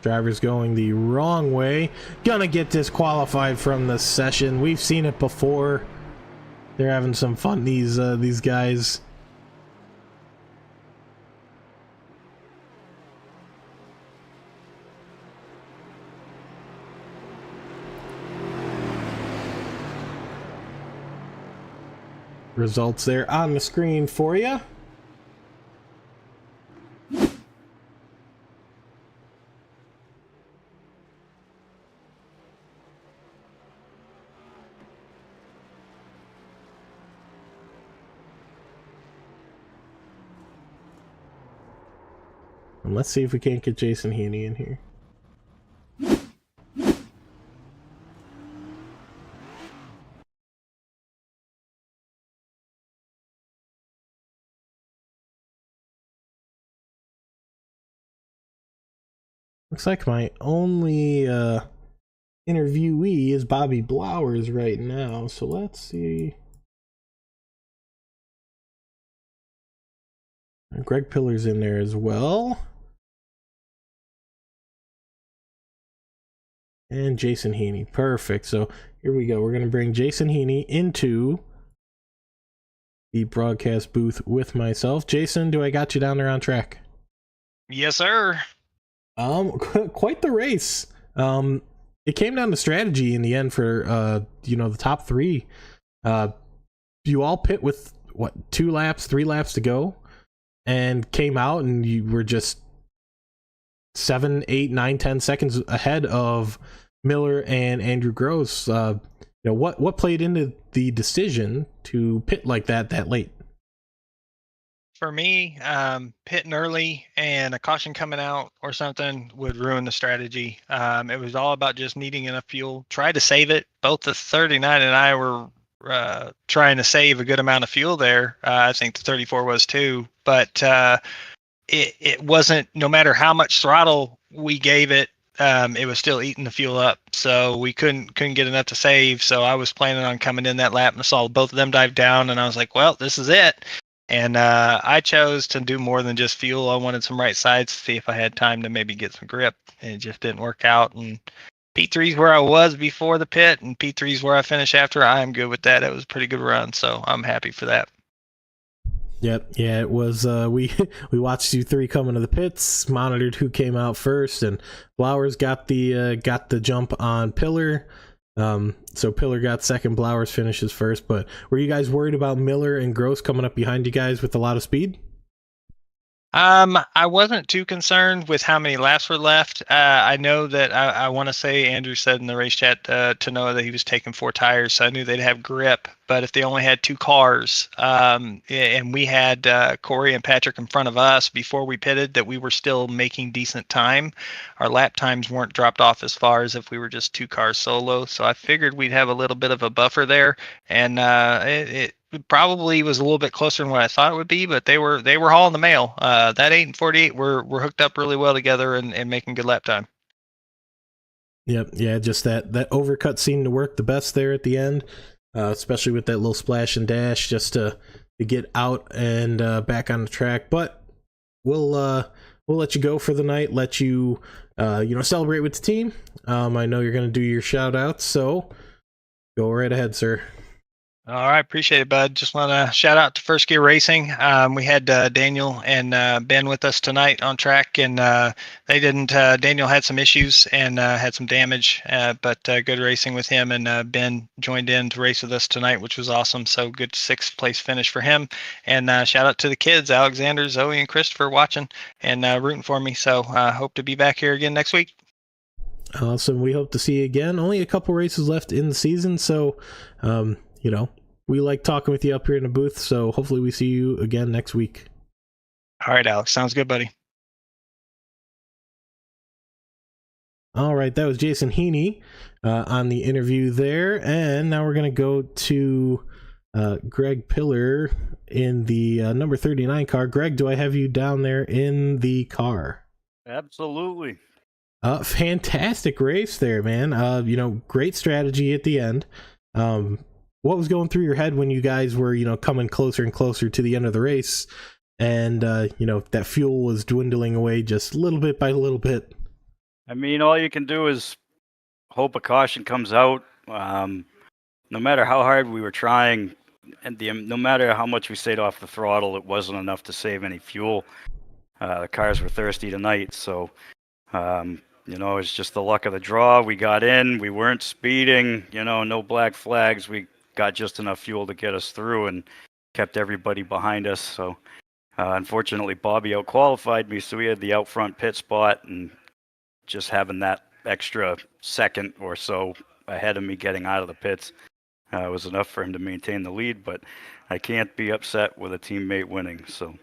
Drivers going the wrong way. Gonna get disqualified from the session. We've seen it before. They're having some fun, these guys. Results there on the screen for you. And let's see if we can't get Jason Heaney in here. Looks like my only interviewee is Bobby Blowers right now, so let's see. Greg Pillar's in there as well. And Jason Heaney. Perfect. So here we go. We're going to bring Jason Heaney into the broadcast booth with myself. Jason, do I got you down there on track? Yes, sir. Quite the race. It came down to strategy in the end for the top three. You all pit with what, 3 laps to go, and came out and you were just 7, 8, 9, 10 seconds ahead of Miller and Andrew Gross. What played into the decision to pit like that late? For me, pitting early and a caution coming out or something would ruin the strategy. It was all about just needing enough fuel. Try to save it. Both the 39 and I were trying to save a good amount of fuel there. I think the 34 was too, but it wasn't. No matter how much throttle we gave it, it was still eating the fuel up. So we couldn't get enough to save. So I was planning on coming in that lap and I saw both of them dive down, and I was like, well, this is it. And I chose to do more than just fuel. I wanted some right sides to see if I had time to maybe get some grip, and it just didn't work out. And P3's where I was before the pit, and P3's where I finish after. I'm good with that. It was a pretty good run, so I'm happy for that. Yep, yeah, it was. We watched you three come into the pits, monitored who came out first, and Blowers got the jump on Pillar. So Pillar got second, Blowers finishes first. But were you guys worried about Miller and Gross coming up behind you guys with a lot of speed? I wasn't too concerned with how many laps were left. I know that I want to say Andrew said in the race chat to Noah that he was taking 4 tires, so I knew they'd have grip. But if they only had 2 cars, and we had Corey and Patrick in front of us before we pitted, that we were still making decent time. Our lap times weren't dropped off as far as if we were just 2 cars solo. So I figured we'd have a little bit of a buffer there, and it probably was a little bit closer than what I thought it would be, but they were hauling the mail. That 8 and 48 were hooked up really well together and making good lap time. Yep, yeah, just that overcut seemed to work the best there at the end, especially with that little splash and dash just to get out and back on the track. But we'll let you go for the night, let you celebrate with the team. I know you're going to do your shout outs, so go right ahead, sir. All right, appreciate it, bud. Just want to shout out to First Gear Racing. We had Daniel and Ben with us tonight on track, and they didn't. Daniel had some issues and had some damage, but good racing with him. And Ben joined in to race with us tonight, which was awesome. So good 6th place finish for him. And shout out to the kids, Alexander, Zoe, and Christopher, watching and rooting for me. So hope to be back here again next week. Awesome. We hope to see you again. Only a couple races left in the season, so we like talking with you up here in the booth, so hopefully we see you again next week. All right, Alex. Sounds good, buddy. All right, that was Jason Heaney on the interview there, and now we're going to go to Greg Pillar in the number 39 car. Greg, do I have you down there in the car? Absolutely. Fantastic race there, man. Great strategy at the end. What was going through your head when you guys were, coming closer and closer to the end of the race, and that fuel was dwindling away just little bit by little bit? I mean, all you can do is hope a caution comes out. No matter how hard we were trying, and no matter how much we stayed off the throttle, it wasn't enough to save any fuel. The cars were thirsty tonight, so it's just the luck of the draw. We got in, we weren't speeding, no black flags. We got just enough fuel to get us through and kept everybody behind us. So unfortunately, Bobby out-qualified me, so we had the out front pit spot, and just having that extra second or so ahead of me getting out of the pits was enough for him to maintain the lead. But I can't be upset with a teammate winning. So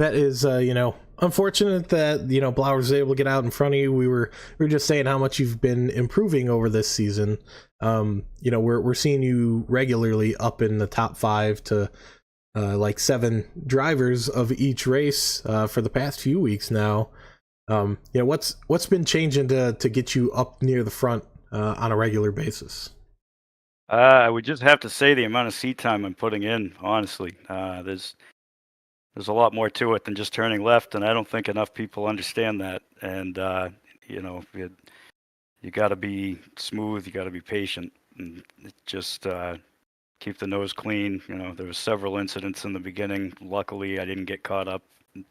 that is, unfortunate that, Blowers was able to get out in front of you. We were just saying how much you've been improving over this season. We're seeing you regularly up in the top 5 to like 7 drivers of each race for the past few weeks now. What's been changing to get you up near the front on a regular basis? I would just have to say the amount of seat time I'm putting in, honestly. There's a lot more to it than just turning left, and I don't think enough people understand that. And, you got to be smooth, you got to be patient, and just keep the nose clean. There was several incidents in the beginning. Luckily, I didn't get caught up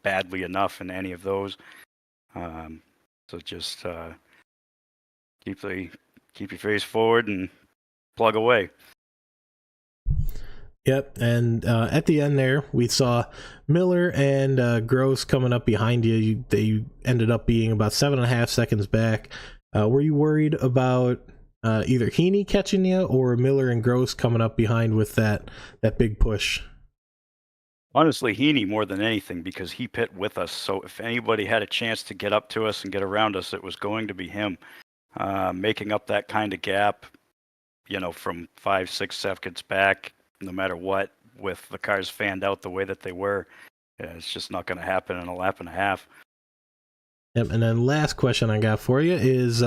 badly enough in any of those. So just keep your face forward and plug away. Yep, and at the end there, we saw Miller and Gross coming up behind you. They ended up being about 7.5 seconds back. Were you worried about either Heaney catching you or Miller and Gross coming up behind with that big push? Honestly, Heaney more than anything, because he pit with us. So if anybody had a chance to get up to us and get around us, it was going to be him. Making up that kind of gap, from 5-6 seconds back, no matter what, with the cars fanned out the way that they were, it's just not going to happen in a lap and a half. Yep, and then last question I got for you is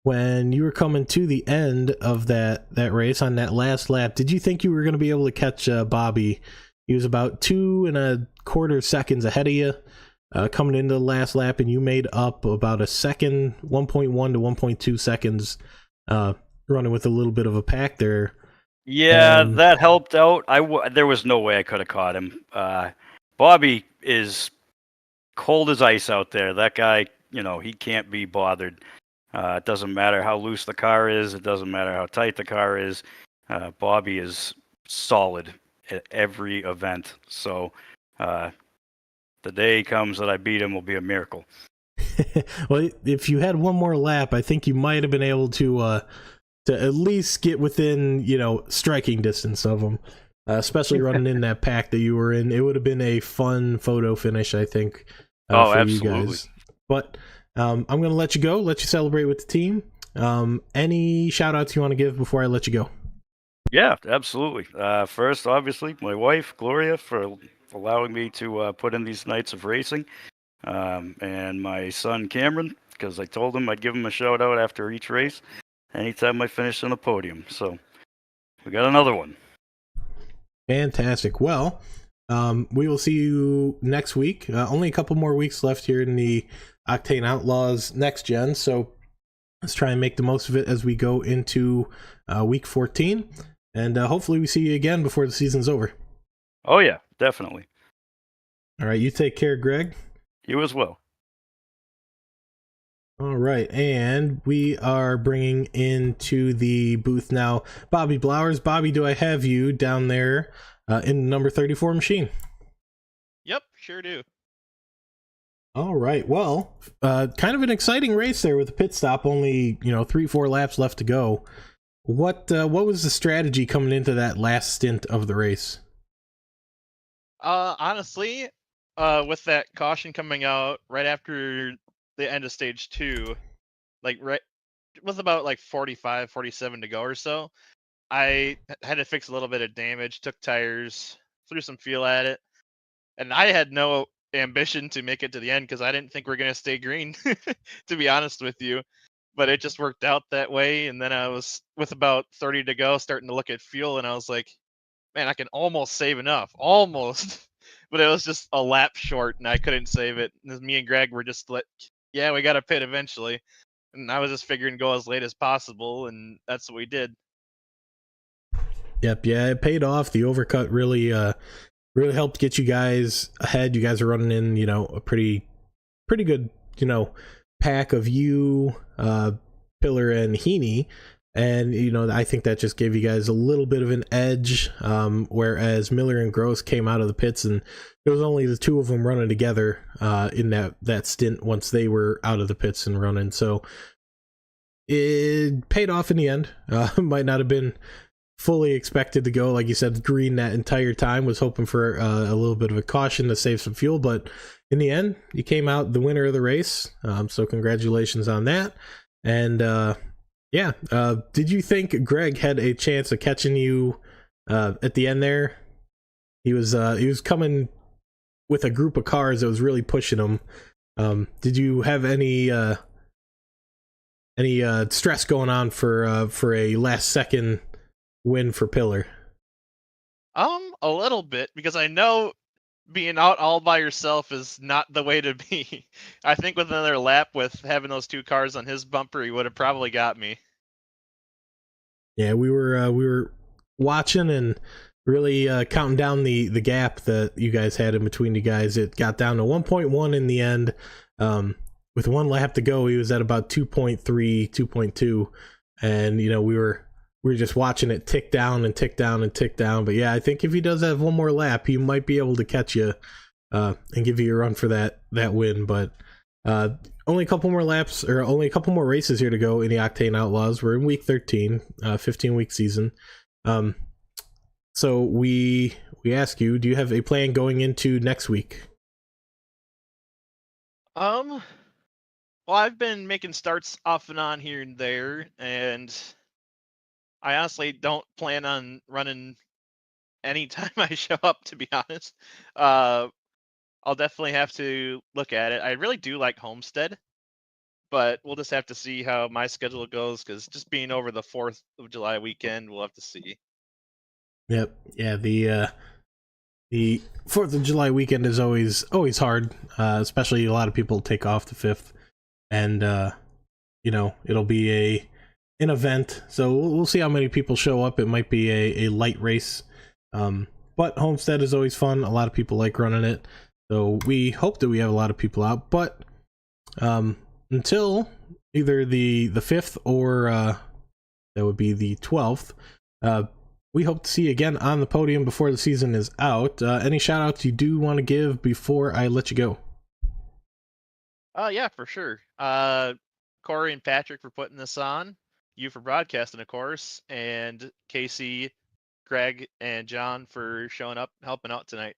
when you were coming to the end of that race on that last lap, did you think you were going to be able to catch Bobby? He was about 2.25 seconds ahead of you coming into the last lap, and you made up about a second, 1.1 to 1.2 seconds running with a little bit of a pack there. Yeah, that helped out. There was no way I could have caught him. Bobby is cold as ice out there. That guy, he can't be bothered. It doesn't matter how loose the car is. It doesn't matter how tight the car is. Bobby is solid at every event. So the day comes that I beat him will be a miracle. Well, if you had one more lap, I think you might have been able to at least get within, striking distance of him, especially running in that pack that you were in. It would have been a fun photo finish, I think, for absolutely. you guys. But I'm going to let you celebrate with the team. Any shout-outs you want to give before I let you go? Yeah, absolutely. First, obviously, my wife, Gloria, for allowing me to put in these nights of racing, and my son, Cameron, because I told him I'd give him a shout-out after each race anytime I finished on the podium. So we got another one. Fantastic. Well, we will see you next week. Only a couple more weeks left here in the Octane Outlaws next gen, so let's try and make the most of it as we go into week 14, and hopefully we see you again before the season's over. Oh yeah, definitely. All right, you take care, Greg. You as well. All right, and we are bringing into the booth now Bobby Blowers. Bobby, do I have you down there in the number 34 machine? Yep, sure do. All right, well, kind of an exciting race there with the pit stop. Only 3-4 laps left to go. What was the strategy coming into that last stint of the race? Honestly, with that caution coming out right after the end of stage 2, with about 45, 47 to go or so, I had to fix a little bit of damage, took tires, threw some fuel at it, and I had no ambition to make it to the end because I didn't think we are going to stay green, to be honest with you. But it just worked out that way, and then I was, with about 30 to go, starting to look at fuel, and I was like, man, I can almost save enough. Almost. But it was just a lap short, and I couldn't save it. And me and Greg were just like, yeah, we got to pit eventually. And I was just figuring to go as late as possible, and that's what we did. Yep, yeah, it paid off. The overcut really helped get you guys ahead. You guys are running in, a pretty good, pack of you, Pillar and Heaney. And, I think that just gave you guys a little bit of an edge, whereas Miller and Gross came out of the pits, and there was only the two of them running together in that stint once they were out of the pits and running. So it paid off in the end. Might not have been fully expected to go, like you said, green that entire time. Was hoping for a little bit of a caution to save some fuel, but in the end, you came out the winner of the race. So congratulations on that. And yeah, did you think Greg had a chance of catching you at the end there? He was coming with a group of cars that was really pushing him. Did you have any stress going on for a last second win for Pillar? A little bit, because I know being out all by yourself is not the way to be. I think with another lap, with having those two cars on his bumper, he would have probably got me. Yeah, we were watching and really counting down the gap that you guys had in between you guys. It got down to 1.1 in the end. With one lap to go, he was at about 2.3, 2.2, and you know we were just watching it tick down and tick down and tick down. But yeah, I think if he does have one more lap, he might be able to catch you and give you a run for that win. But only a couple more laps, or only a couple more races here to go in the Octane Outlaws. We're in week 13, 15-week season. So we ask you, do you have a plan going into next week? Well, I've been making starts off and on here and there, and I honestly don't plan on running anytime I show up, to be honest. I'll definitely have to look at it. I really do like Homestead, but we'll just have to see how my schedule goes, because just being over the 4th of July weekend, we'll have to see. Yep. Yeah, the 4th of July weekend is always hard, especially a lot of people take off the 5th, and you know, it'll be an event, so we'll see how many people show up. It might be a light race, but Homestead is always fun. A lot of people like running it, so we hope that we have a lot of people out. But until either the 5th or that would be the 12th, we hope to see you again on the podium before the season is out. Any shout outs you do want to give before I let you go? Yeah, for sure. Corey and Patrick for putting this on, you for broadcasting, of course, and Casey, Greg, and John for showing up, helping out tonight.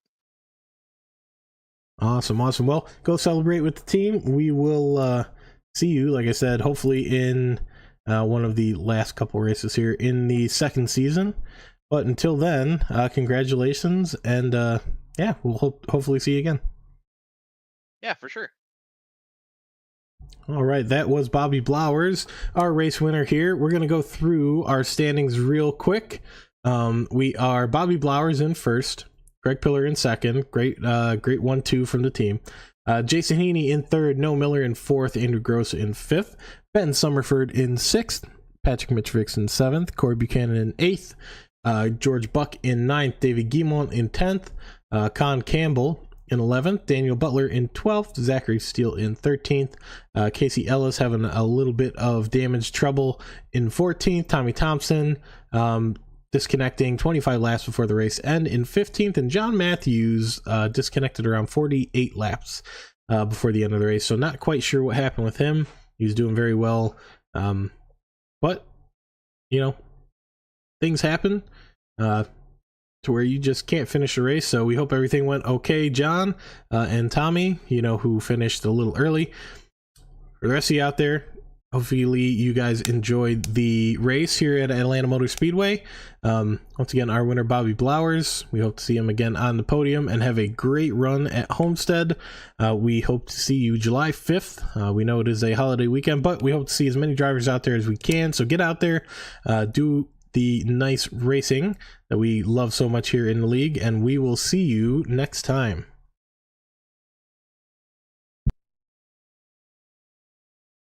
Awesome. Well, go celebrate with the team. We will see you, like I said, hopefully in one of the last couple races here in the second season. But until then, congratulations, and yeah, we'll hopefully see you again. Yeah, for sure. All right, that was Bobby Blowers, our race winner here. We're going to go through our standings real quick. We are Bobby Blowers in first, Greg Pillar in second. Great 1-2 from the team. Jason Heaney in third, Noah Miller in fourth, Andrew Gross in fifth, Ben Summerford in sixth, Patrick Mitrovic in seventh, Corey Buchanan in eighth, George Buck in ninth, David Guimont in 10th, Con Campbell in 11th, Daniel Butler in 12th, Zachary Steele in 13th, Casey Ellis having a little bit of damage trouble in 14th, Tommy Thompson disconnecting 25 laps before the race end in 15th, and John Matthews disconnected around 48 laps before the end of the race. So not quite sure what happened with him. He was doing very well, but you know, things happen to where you just can't finish a race. So we hope everything went okay, John and Tommy, you know, who finished a little early. For the rest of you out there, hopefully you guys enjoyed the race here at Atlanta Motor Speedway. Once again, our winner, Bobby Blowers. We hope to see him again on the podium and have a great run at Homestead. We hope to see you July 5th. We know it is a holiday weekend, but we hope to see as many drivers out there as we can. So get out there, do the nice racing that we love so much here in the league, and we will see you next time.